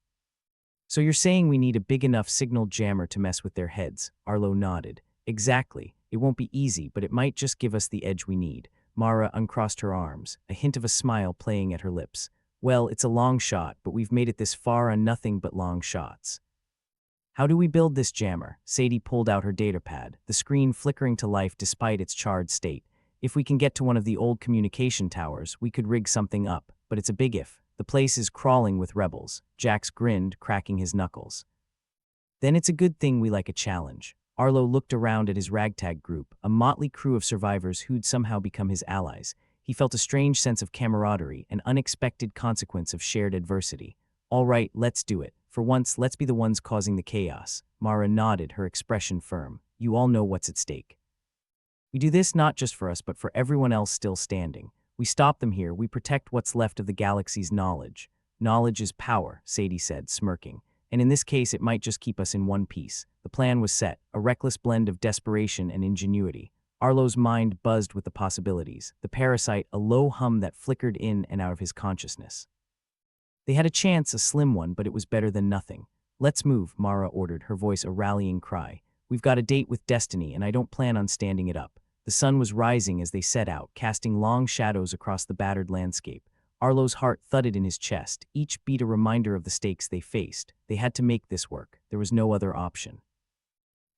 So you're saying we need a big enough signal jammer to mess with their heads? Arlo nodded. Exactly. It won't be easy, but it might just give us the edge we need. Mara uncrossed her arms, a hint of a smile playing at her lips. Well, it's a long shot, but we've made it this far on nothing but long shots. How do we build this jammer? Sadie pulled out her datapad, the screen flickering to life despite its charred state. If we can get to one of the old communication towers, we could rig something up, but it's a big if. The place is crawling with rebels. Jax grinned, cracking his knuckles. Then it's a good thing we like a challenge. Arlo looked around at his ragtag group, a motley crew of survivors who'd somehow become his allies. He felt a strange sense of camaraderie, an unexpected consequence of shared adversity. All right, let's do it. For once, let's be the ones causing the chaos. Mara nodded, her expression firm. You all know what's at stake. We do this not just for us, but for everyone else still standing. We stop them here, we protect what's left of the galaxy's knowledge. Knowledge is power, Sadie said, smirking. And in this case, it might just keep us in one piece. The plan was set, a reckless blend of desperation and ingenuity. Arlo's mind buzzed with the possibilities, the parasite a low hum that flickered in and out of his consciousness. They had a chance, a slim one, but it was better than nothing. Let's move, Mara ordered, her voice a rallying cry. We've got a date with destiny, and I don't plan on standing it up. The sun was rising as they set out, casting long shadows across the battered landscape. Arlo's heart thudded in his chest, each beat a reminder of the stakes they faced. They had to make this work. There was no other option.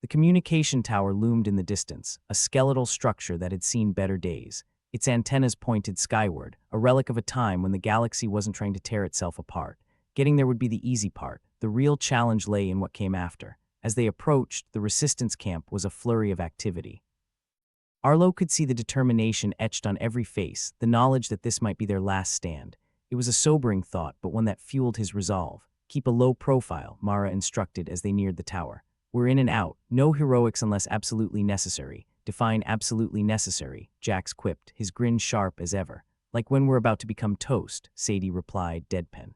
The communication tower loomed in the distance, a skeletal structure that had seen better days. Its antennas pointed skyward, a relic of a time when the galaxy wasn't trying to tear itself apart. Getting there would be the easy part. The real challenge lay in what came after. As they approached, the resistance camp was a flurry of activity. Arlo could see the determination etched on every face, the knowledge that this might be their last stand. It was a sobering thought, but one that fueled his resolve. Keep a low profile, Mara instructed as they neared the tower. We're in and out, no heroics unless absolutely necessary. Define absolutely necessary, Jax quipped, his grin sharp as ever. Like when we're about to become toast, Sadie replied, deadpan.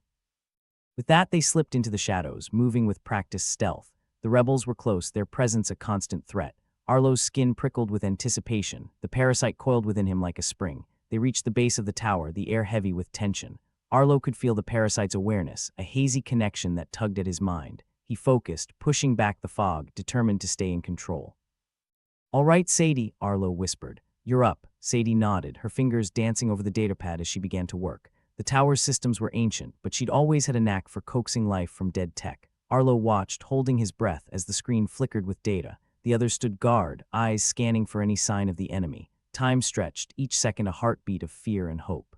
With that, they slipped into the shadows, moving with practiced stealth. The rebels were close, their presence a constant threat. Arlo's skin prickled with anticipation, the parasite coiled within him like a spring. They reached the base of the tower, the air heavy with tension. Arlo could feel the parasite's awareness, a hazy connection that tugged at his mind. He focused, pushing back the fog, determined to stay in control. All right, Sadie, Arlo whispered. You're up. Sadie nodded, her fingers dancing over the datapad as she began to work. The tower's systems were ancient, but she'd always had a knack for coaxing life from dead tech. Arlo watched, holding his breath as the screen flickered with data. The others stood guard, eyes scanning for any sign of the enemy. Time stretched, each second a heartbeat of fear and hope.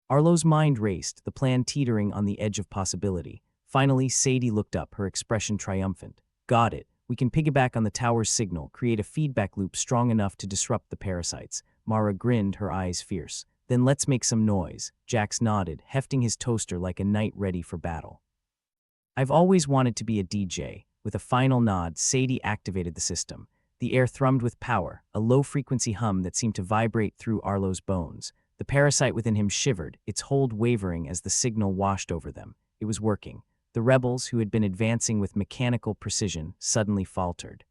Arlo's mind raced, the plan teetering on the edge of possibility. Finally, Sadie looked up, her expression triumphant. Got it. We can piggyback on the tower's signal, create a feedback loop strong enough to disrupt the parasites. Mara grinned, her eyes fierce. Then let's make some noise. Jax nodded, hefting his toaster like a knight ready for battle. I've always wanted to be a DJ. With a final nod, Sadie activated the system. The air thrummed with power, a low-frequency hum that seemed to vibrate through Arlo's bones. The parasite within him shivered, its hold wavering as the signal washed over them. It was working. The rebels, who had been advancing with mechanical precision, suddenly faltered.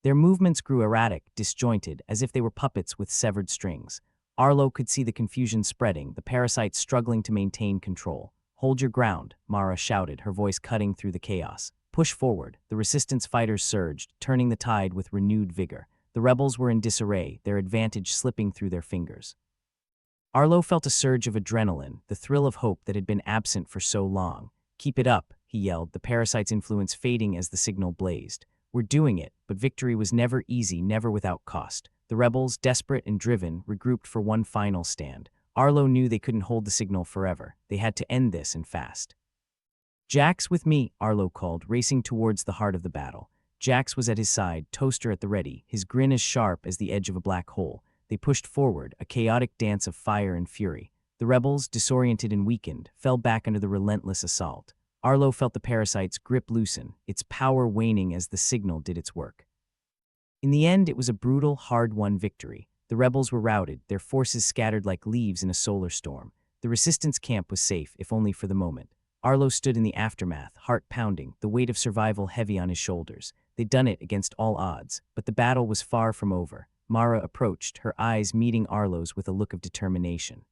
Their movements grew erratic, disjointed, as if they were puppets with severed strings. Arlo could see the confusion spreading, the parasites struggling to maintain control. Hold your ground, Mara shouted, her voice cutting through the chaos. Push forward. The resistance fighters surged, turning the tide with renewed vigor. The rebels were in disarray, their advantage slipping through their fingers. Arlo felt a surge of adrenaline, the thrill of hope that had been absent for so long. Keep it up, he yelled, the parasite's influence fading as the signal blazed. We're doing it, but victory was never easy, never without cost. The rebels, desperate and driven, regrouped for one final stand. Arlo knew they couldn't hold the signal forever. They had to end this, and fast. Jax, with me, Arlo called, racing towards the heart of the battle. Jax was at his side, toaster at the ready, his grin as sharp as the edge of a black hole. They pushed forward, a chaotic dance of fire and fury. The rebels, disoriented and weakened, fell back under the relentless assault. Arlo felt the parasite's grip loosen, its power waning as the signal did its work. In the end, it was a brutal, hard-won victory. The rebels were routed, their forces scattered like leaves in a solar storm. The resistance camp was safe, if only for the moment. Arlo stood in the aftermath, heart pounding, the weight of survival heavy on his shoulders. They'd done it against all odds, but the battle was far from over. Mara approached, her eyes meeting Arlo's with a look of determination.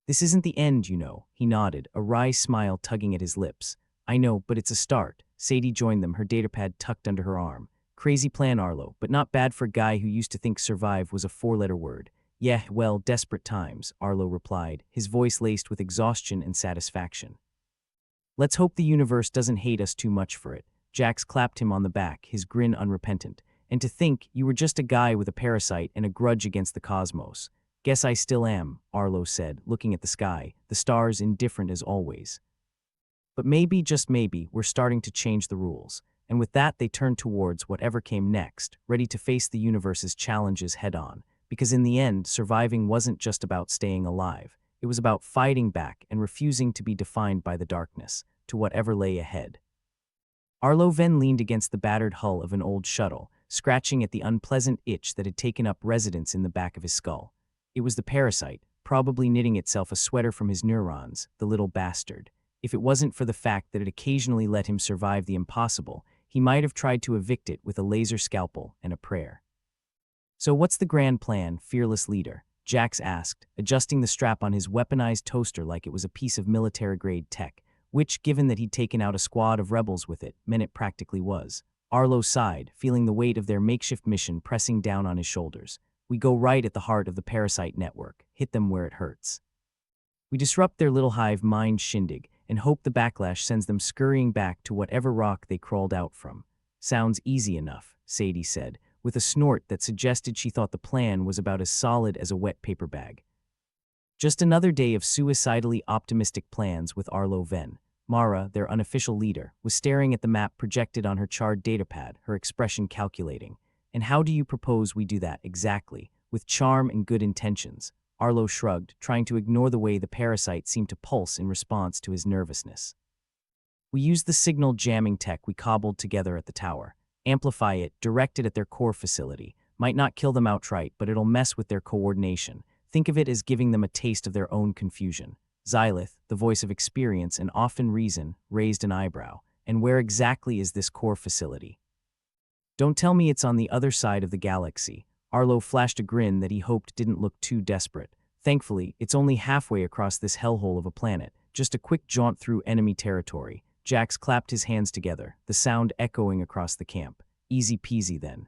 This isn't the end, you know, he nodded, a wry smile tugging at his lips. I know, but it's a start. Sadie joined them, her datapad tucked under her arm. Crazy plan, Arlo, but not bad for a guy who used to think survive was a four-letter word. Yeah, well, desperate times, Arlo replied, his voice laced with exhaustion and satisfaction. Let's hope the universe doesn't hate us too much for it. Jax clapped him on the back, his grin unrepentant. And to think you were just a guy with a parasite and a grudge against the cosmos. Guess I still am, Arlo said, looking at the sky, the stars indifferent as always. But maybe, just maybe, we're starting to change the rules. And with that, they turned towards whatever came next, ready to face the universe's challenges head-on. Because in the end, surviving wasn't just about staying alive. It was about fighting back and refusing to be defined by the darkness, to whatever lay ahead. Arlo then leaned against the battered hull of an old shuttle, scratching at the unpleasant itch that had taken up residence in the back of his skull. It was the parasite, probably knitting itself a sweater from his neurons, the little bastard. If it wasn't for the fact that it occasionally let him survive the impossible, he might have tried to evict it with a laser scalpel and a prayer. So what's the grand plan, fearless leader? Jax asked, adjusting the strap on his weaponized toaster like it was a piece of military-grade tech, which, given that he'd taken out a squad of rebels with it, meant it practically was. Arlo sighed, feeling the weight of their makeshift mission pressing down on his shoulders. We go right at the heart of the parasite network, hit them where it hurts. We disrupt their little hive mind shindig and hope the backlash sends them scurrying back to whatever rock they crawled out from. Sounds easy enough, Sadie said, with a snort that suggested she thought the plan was about as solid as a wet paper bag. Just another day of suicidally optimistic plans with Arlo Venn. Mara, their unofficial leader, was staring at the map projected on her charred datapad, her expression calculating. And how do you propose we do that exactly? With charm and good intentions. Arlo shrugged, trying to ignore the way the parasite seemed to pulse in response to his nervousness. We use the signal jamming tech we cobbled together at the tower. Amplify it, direct it at their core facility. Might not kill them outright, but it'll mess with their coordination. Think of it as giving them a taste of their own confusion. Xylith, the voice of experience and often reason, raised an eyebrow. And where exactly is this core facility? Don't tell me it's on the other side of the galaxy. Arlo flashed a grin that he hoped didn't look too desperate. Thankfully, it's only halfway across this hellhole of a planet, just a quick jaunt through enemy territory. Jax clapped his hands together, the sound echoing across the camp. Easy peasy then.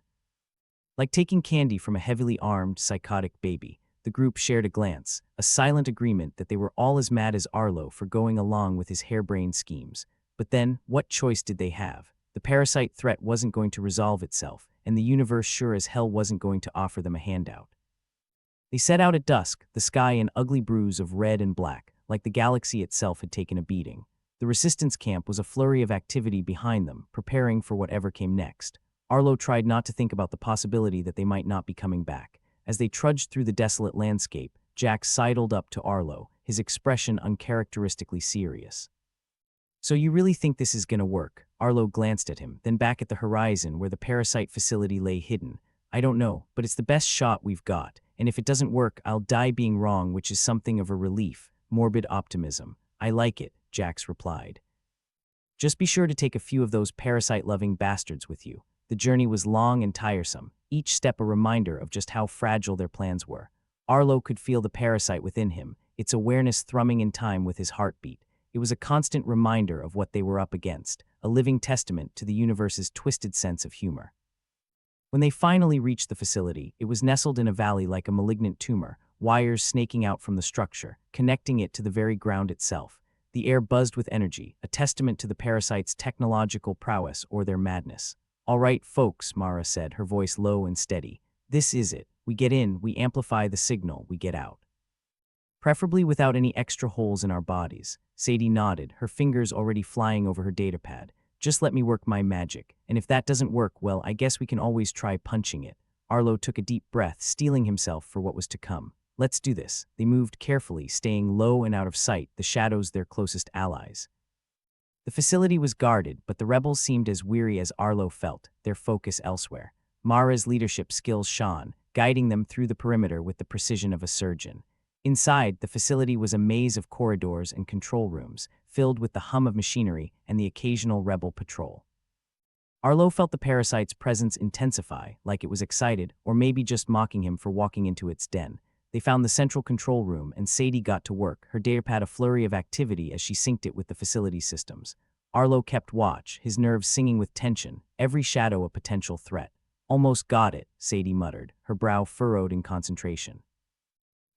Like taking candy from a heavily armed, psychotic baby. The group shared a glance, a silent agreement that they were all as mad as Arlo for going along with his harebrained schemes. But then, what choice did they have? The parasite threat wasn't going to resolve itself, and the universe sure as hell wasn't going to offer them a handout. They set out at dusk, the sky an ugly bruise of red and black, like the galaxy itself had taken a beating. The resistance camp was a flurry of activity behind them, preparing for whatever came next. Arlo tried not to think about the possibility that they might not be coming back. As they trudged through the desolate landscape, Jack sidled up to Arlo, his expression uncharacteristically serious. "So you really think this is gonna work?" Arlo glanced at him, then back at the horizon where the parasite facility lay hidden. "I don't know, but it's the best shot we've got, and if it doesn't work, I'll die being wrong, which is something of a relief." Morbid optimism. "I like it," Jax replied. "Just be sure to take a few of those parasite-loving bastards with you." The journey was long and tiresome, each step a reminder of just how fragile their plans were. Arlo could feel the parasite within him, its awareness thrumming in time with his heartbeat. It was a constant reminder of what they were up against, a living testament to the universe's twisted sense of humor. When they finally reached the facility, it was nestled in a valley like a malignant tumor, wires snaking out from the structure, connecting it to the very ground itself. The air buzzed with energy, a testament to the parasite's technological prowess or their madness. "All right, folks," Mara said, her voice low and steady. "This is it. We get in, we amplify the signal, we get out. Preferably without any extra holes in our bodies." Sadie nodded, her fingers already flying over her datapad. "Just let me work my magic, and if that doesn't work, well, I guess we can always try punching it." Arlo took a deep breath, steeling himself for what was to come. "Let's do this." They moved carefully, staying low and out of sight, the shadows their closest allies. The facility was guarded, but the rebels seemed as weary as Arlo felt, their focus elsewhere. Mara's leadership skills shone, guiding them through the perimeter with the precision of a surgeon. Inside, the facility was a maze of corridors and control rooms, filled with the hum of machinery and the occasional rebel patrol. Arlo felt the parasite's presence intensify, like it was excited, or maybe just mocking him for walking into its den. They found the central control room, and Sadie got to work, her datapad a flurry of activity as she synced it with the facility systems. Arlo kept watch, his nerves singing with tension, every shadow a potential threat. "Almost got it," Sadie muttered, her brow furrowed in concentration.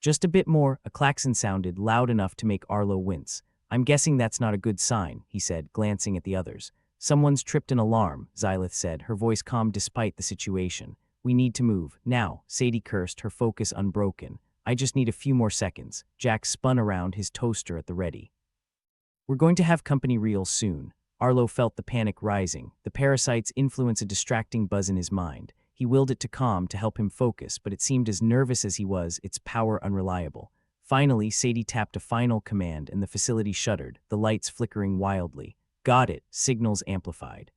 "Just a bit more," a klaxon sounded, loud enough to make Arlo wince. "I'm guessing that's not a good sign," he said, glancing at the others. "Someone's tripped an alarm," Xylith said, her voice calm despite the situation. "We need to move. Now," Sadie cursed, her focus unbroken. "I just need a few more seconds." Jack spun around, his toaster at the ready. "We're going to have company real soon." Arlo felt the panic rising, the parasite's influence a distracting buzz in his mind. He willed it to calm to help him focus, but it seemed as nervous as he was, its power unreliable. Finally, Sadie tapped a final command and the facility shuddered, the lights flickering wildly. "Got it," signals amplified.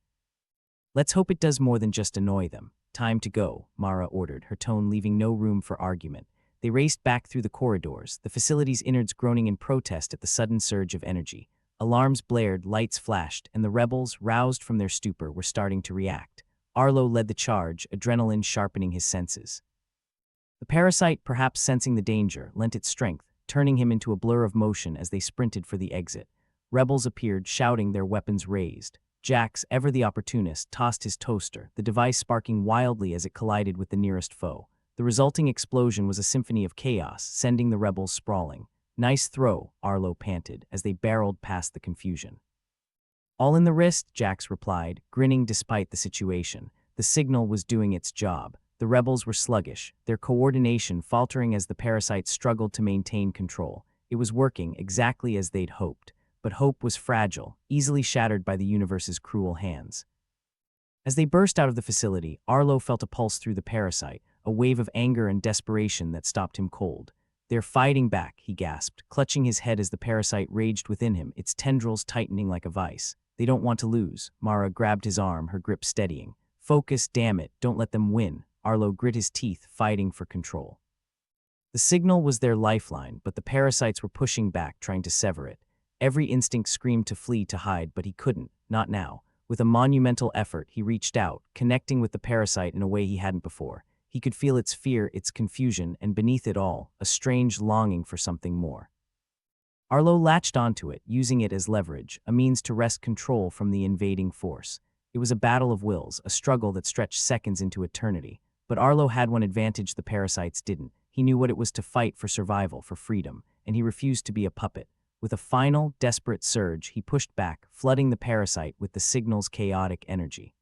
"Let's hope it does more than just annoy them." "Time to go," Mara ordered, her tone leaving no room for argument. They raced back through the corridors, the facility's innards groaning in protest at the sudden surge of energy. Alarms blared, lights flashed, and the rebels, roused from their stupor, were starting to react. Arlo led the charge, adrenaline sharpening his senses. The parasite, perhaps sensing the danger, lent its strength, turning him into a blur of motion as they sprinted for the exit. Rebels appeared, shouting, their weapons raised. Jax, ever the opportunist, tossed his toaster, the device sparking wildly as it collided with the nearest foe. The resulting explosion was a symphony of chaos, sending the rebels sprawling. "Nice throw," Arlo panted, as they barreled past the confusion. "All in the wrist," Jax replied, grinning despite the situation. The signal was doing its job. The rebels were sluggish, their coordination faltering as the parasite struggled to maintain control. It was working exactly as they'd hoped. But hope was fragile, easily shattered by the universe's cruel hands. As they burst out of the facility, Arlo felt a pulse through the parasite, a wave of anger and desperation that stopped him cold. "They're fighting back," he gasped, clutching his head as the parasite raged within him, its tendrils tightening like a vice. "They don't want to lose." Mara grabbed his arm, her grip steadying. "Focus, damn it, don't let them win." Arlo grit his teeth, fighting for control. The signal was their lifeline, but the parasites were pushing back, trying to sever it. Every instinct screamed to flee, to hide, but he couldn't, not now. With a monumental effort, he reached out, connecting with the parasite in a way he hadn't before. He could feel its fear, its confusion, and beneath it all, a strange longing for something more. Arlo latched onto it, using it as leverage, a means to wrest control from the invading force. It was a battle of wills, a struggle that stretched seconds into eternity. But Arlo had one advantage the parasites didn't. He knew what it was to fight for survival, for freedom, and he refused to be a puppet. With a final, desperate surge, he pushed back, flooding the parasite with the signal's chaotic energy.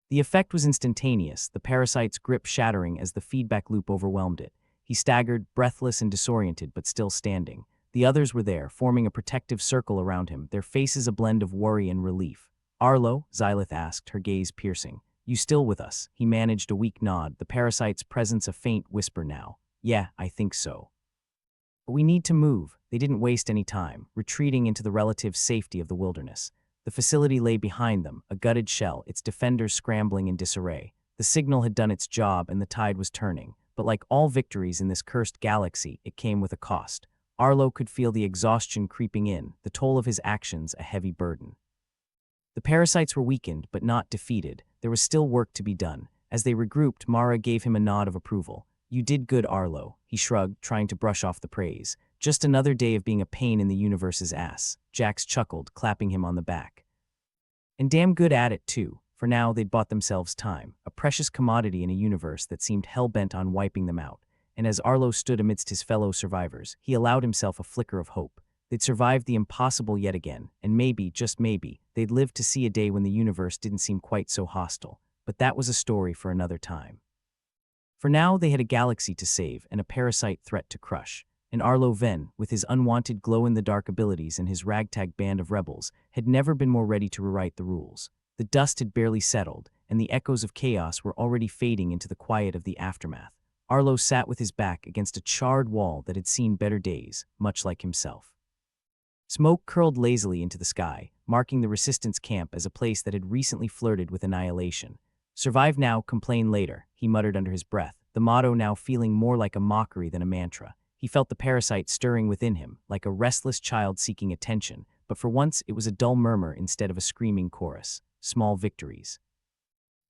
The effect was instantaneous, the parasite's grip shattering as the feedback loop overwhelmed it. He staggered, breathless and disoriented, but still standing. The others were there, forming a protective circle around him, their faces a blend of worry and relief. "Arlo?" Xylith asked, her gaze piercing. "You still with us?" He managed a weak nod, the parasite's presence a faint whisper now. "Yeah, I think so. But we need to move." They didn't waste any time, retreating into the relative safety of the wilderness. The facility lay behind them, a gutted shell, its defenders scrambling in disarray. The signal had done its job and the tide was turning, but like all victories in this cursed galaxy, it came with a cost. Arlo could feel the exhaustion creeping in, the toll of his actions a heavy burden. The parasites were weakened, but not defeated. There was still work to be done. As they regrouped, Mara gave him a nod of approval. "You did good, Arlo," he shrugged, trying to brush off the praise. "Just another day of being a pain in the universe's ass." Jax chuckled, clapping him on the back. "And damn good at it, too." For now, they'd bought themselves time, a precious commodity in a universe that seemed hell-bent on wiping them out. And as Arlo stood amidst his fellow survivors, he allowed himself a flicker of hope. They'd survived the impossible yet again, and maybe, just maybe, they'd live to see a day when the universe didn't seem quite so hostile. But that was a story for another time. For now, they had a galaxy to save and a parasite threat to crush. And Arlo Ven, with his unwanted glow-in-the-dark abilities and his ragtag band of rebels, had never been more ready to rewrite the rules. The dust had barely settled, and the echoes of chaos were already fading into the quiet of the aftermath. Arlo sat with his back against a charred wall that had seen better days, much like himself. Smoke curled lazily into the sky, marking the Resistance camp as a place that had recently flirted with annihilation. "Survive now, complain later," he muttered under his breath, the motto now feeling more like a mockery than a mantra. He felt the parasite stirring within him, like a restless child seeking attention, but for once it was a dull murmur instead of a screaming chorus. Small victories.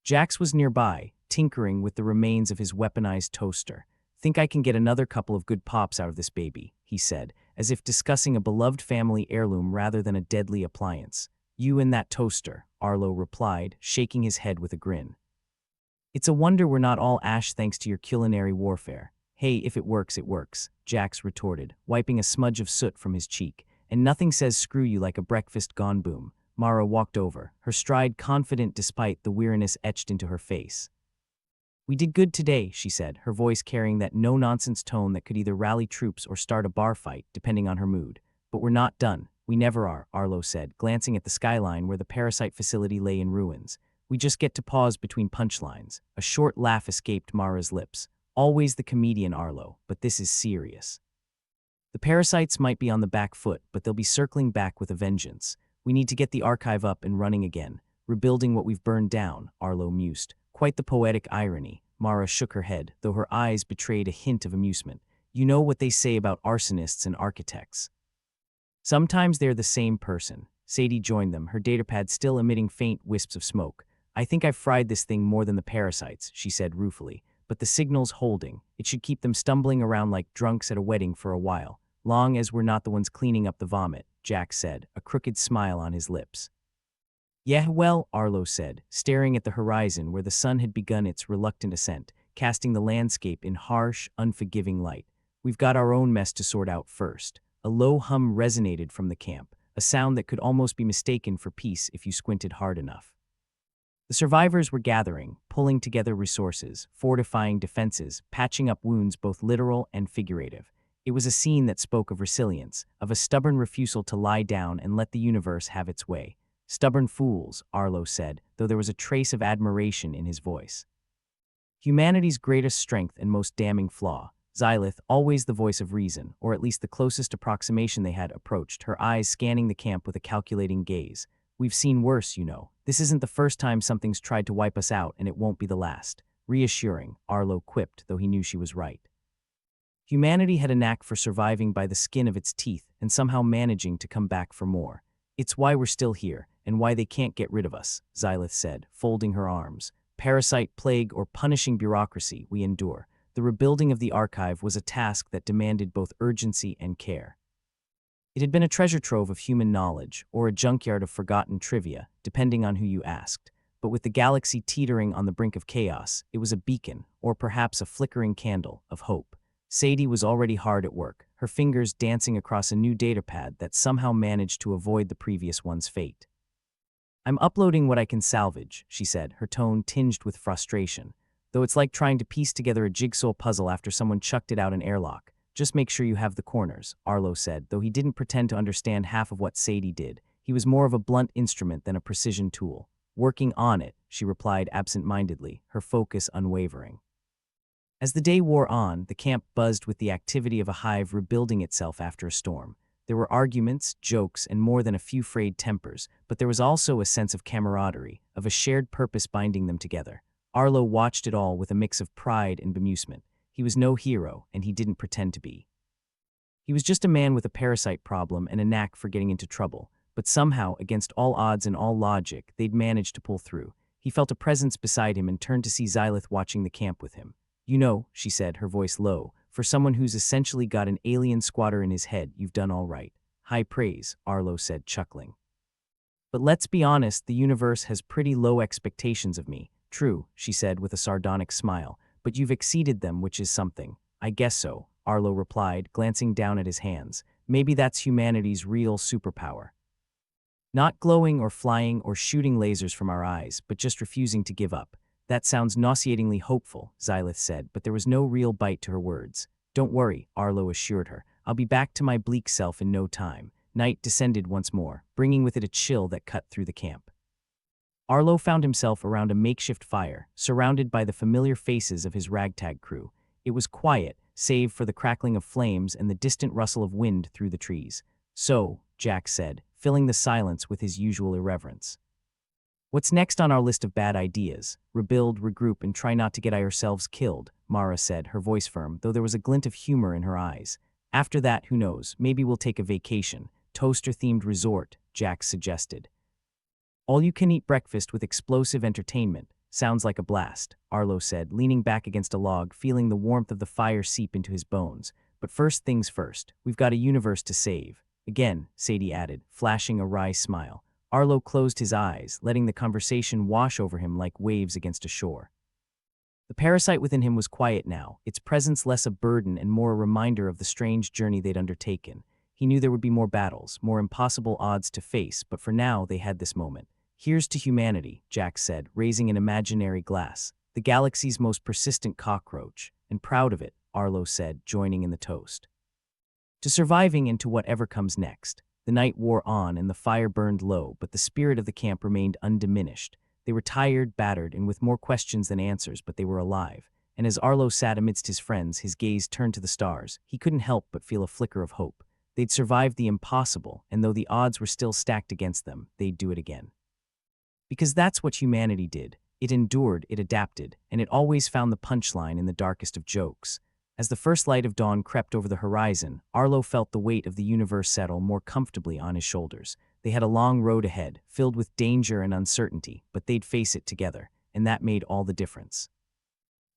Jax was nearby, tinkering with the remains of his weaponized toaster. "Think I can get another couple of good pops out of this baby," he said, as if discussing a beloved family heirloom rather than a deadly appliance. "You and that toaster," Arlo replied, shaking his head with a grin. "It's a wonder we're not all ash thanks to your culinary warfare." "Hey, if it works," Jax retorted, wiping a smudge of soot from his cheek. "And nothing says screw you like a breakfast gone boom." Mara walked over, her stride confident despite the weariness etched into her face. "We did good today," she said, her voice carrying that no-nonsense tone that could either rally troops or start a bar fight, depending on her mood. "But we're not done. We never are," Arlo said, glancing at the skyline where the parasite facility lay in ruins. "We just get to pause between punchlines." A short laugh escaped Mara's lips. "Always the comedian, Arlo, but this is serious. The parasites might be on the back foot, but they'll be circling back with a vengeance. We need to get the archive up and running again, rebuilding what we've burned down," Arlo mused. "Quite the poetic irony." Mara shook her head, though her eyes betrayed a hint of amusement. "You know what they say about arsonists and architects. Sometimes they're the same person." Sadie joined them, her datapad still emitting faint wisps of smoke. "I think I've fried this thing more than the parasites," she said ruefully. "But the signal's holding. It should keep them stumbling around like drunks at a wedding for a while. Long as we're not the ones cleaning up the vomit," Jack said, a crooked smile on his lips. "Yeah, well," Arlo said, staring at the horizon where the sun had begun its reluctant ascent, casting the landscape in harsh, unforgiving light. "We've got our own mess to sort out first." A low hum resonated from the camp, a sound that could almost be mistaken for peace if you squinted hard enough. The survivors were gathering, pulling together resources, fortifying defenses, patching up wounds both literal and figurative. It was a scene that spoke of resilience, of a stubborn refusal to lie down and let the universe have its way. "Stubborn fools," Arlo said, though there was a trace of admiration in his voice. Humanity's greatest strength and most damning flaw. Xylith, always the voice of reason, or at least the closest approximation they had, approached, her eyes scanning the camp with a calculating gaze. "We've seen worse, you know. This isn't the first time something's tried to wipe us out, and it won't be the last." "Reassuring," Arlo quipped, though he knew she was right. Humanity had a knack for surviving by the skin of its teeth and somehow managing to come back for more. "It's why we're still here, and why they can't get rid of us," Xylith said, folding her arms. "Parasite, plague, or punishing bureaucracy, we endure. The rebuilding of the archive was a task that demanded both urgency and care. It had been a treasure trove of human knowledge, or a junkyard of forgotten trivia, depending on who you asked. But with the galaxy teetering on the brink of chaos, it was a beacon, or perhaps a flickering candle, of hope. Sadie was already hard at work, her fingers dancing across a new datapad that somehow managed to avoid the previous one's fate. "I'm uploading what I can salvage," she said, her tone tinged with frustration. "Though it's like trying to piece together a jigsaw puzzle after someone chucked it out an airlock." Just make sure you have the corners, Arlo said, though he didn't pretend to understand half of what Sadie did. He was more of a blunt instrument than a precision tool. Working on it, she replied absent-mindedly, her focus unwavering. As the day wore on, the camp buzzed with the activity of a hive rebuilding itself after a storm. There were arguments, jokes, and more than a few frayed tempers, but there was also a sense of camaraderie, of a shared purpose binding them together. Arlo watched it all with a mix of pride and bemusement. He was no hero, and he didn't pretend to be. He was just a man with a parasite problem and a knack for getting into trouble, but somehow, against all odds and all logic, they'd managed to pull through. He felt a presence beside him and turned to see Xylith watching the camp with him. "You know," she said, her voice low, "for someone who's essentially got an alien squatter in his head, you've done all right." "High praise," Arlo said, chuckling. "But let's be honest, the universe has pretty low expectations of me." "True," she said with a sardonic smile, "but you've exceeded them, which is something." "I guess so," Arlo replied, glancing down at his hands. "Maybe that's humanity's real superpower. Not glowing or flying or shooting lasers from our eyes, but just refusing to give up." "That sounds nauseatingly hopeful," Xylith said, but there was no real bite to her words. "Don't worry," Arlo assured her. "I'll be back to my bleak self in no time." Night descended once more, bringing with it a chill that cut through the camp. Arlo found himself around a makeshift fire, surrounded by the familiar faces of his ragtag crew. It was quiet, save for the crackling of flames and the distant rustle of wind through the trees. "So," Jack said, filling the silence with his usual irreverence. "What's next on our list of bad ideas? Rebuild, regroup, and try not to get ourselves killed," Mara said, her voice firm, though there was a glint of humor in her eyes. "After that, who knows, maybe we'll take a vacation. Toaster-themed resort," Jack suggested. "All-you-can-eat breakfast with explosive entertainment. Sounds like a blast," Arlo said, leaning back against a log, feeling the warmth of the fire seep into his bones. "But first things first, we've got a universe to save." "Again," Sadie added, flashing a wry smile. Arlo closed his eyes, letting the conversation wash over him like waves against a shore. The parasite within him was quiet now, its presence less a burden and more a reminder of the strange journey they'd undertaken. He knew there would be more battles, more impossible odds to face, but for now they had this moment. "Here's to humanity," Jack said, raising an imaginary glass. "The galaxy's most persistent cockroach. And proud of it," Arlo said, joining in the toast. "To surviving and to whatever comes next." The night wore on and the fire burned low, but the spirit of the camp remained undiminished. They were tired, battered, and with more questions than answers, but they were alive. And as Arlo sat amidst his friends, his gaze turned to the stars, he couldn't help but feel a flicker of hope. They'd survived the impossible, and though the odds were still stacked against them, they'd do it again. Because that's what humanity did. It endured, it adapted, and it always found the punchline in the darkest of jokes. As the first light of dawn crept over the horizon, Arlo felt the weight of the universe settle more comfortably on his shoulders. They had a long road ahead, filled with danger and uncertainty, but they'd face it together, and that made all the difference.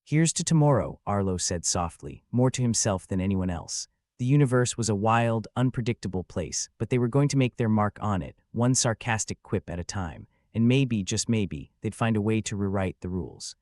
"Here's to tomorrow," Arlo said softly, more to himself than anyone else. The universe was a wild, unpredictable place, but they were going to make their mark on it, one sarcastic quip at a time, and maybe, just maybe, they'd find a way to rewrite the rules.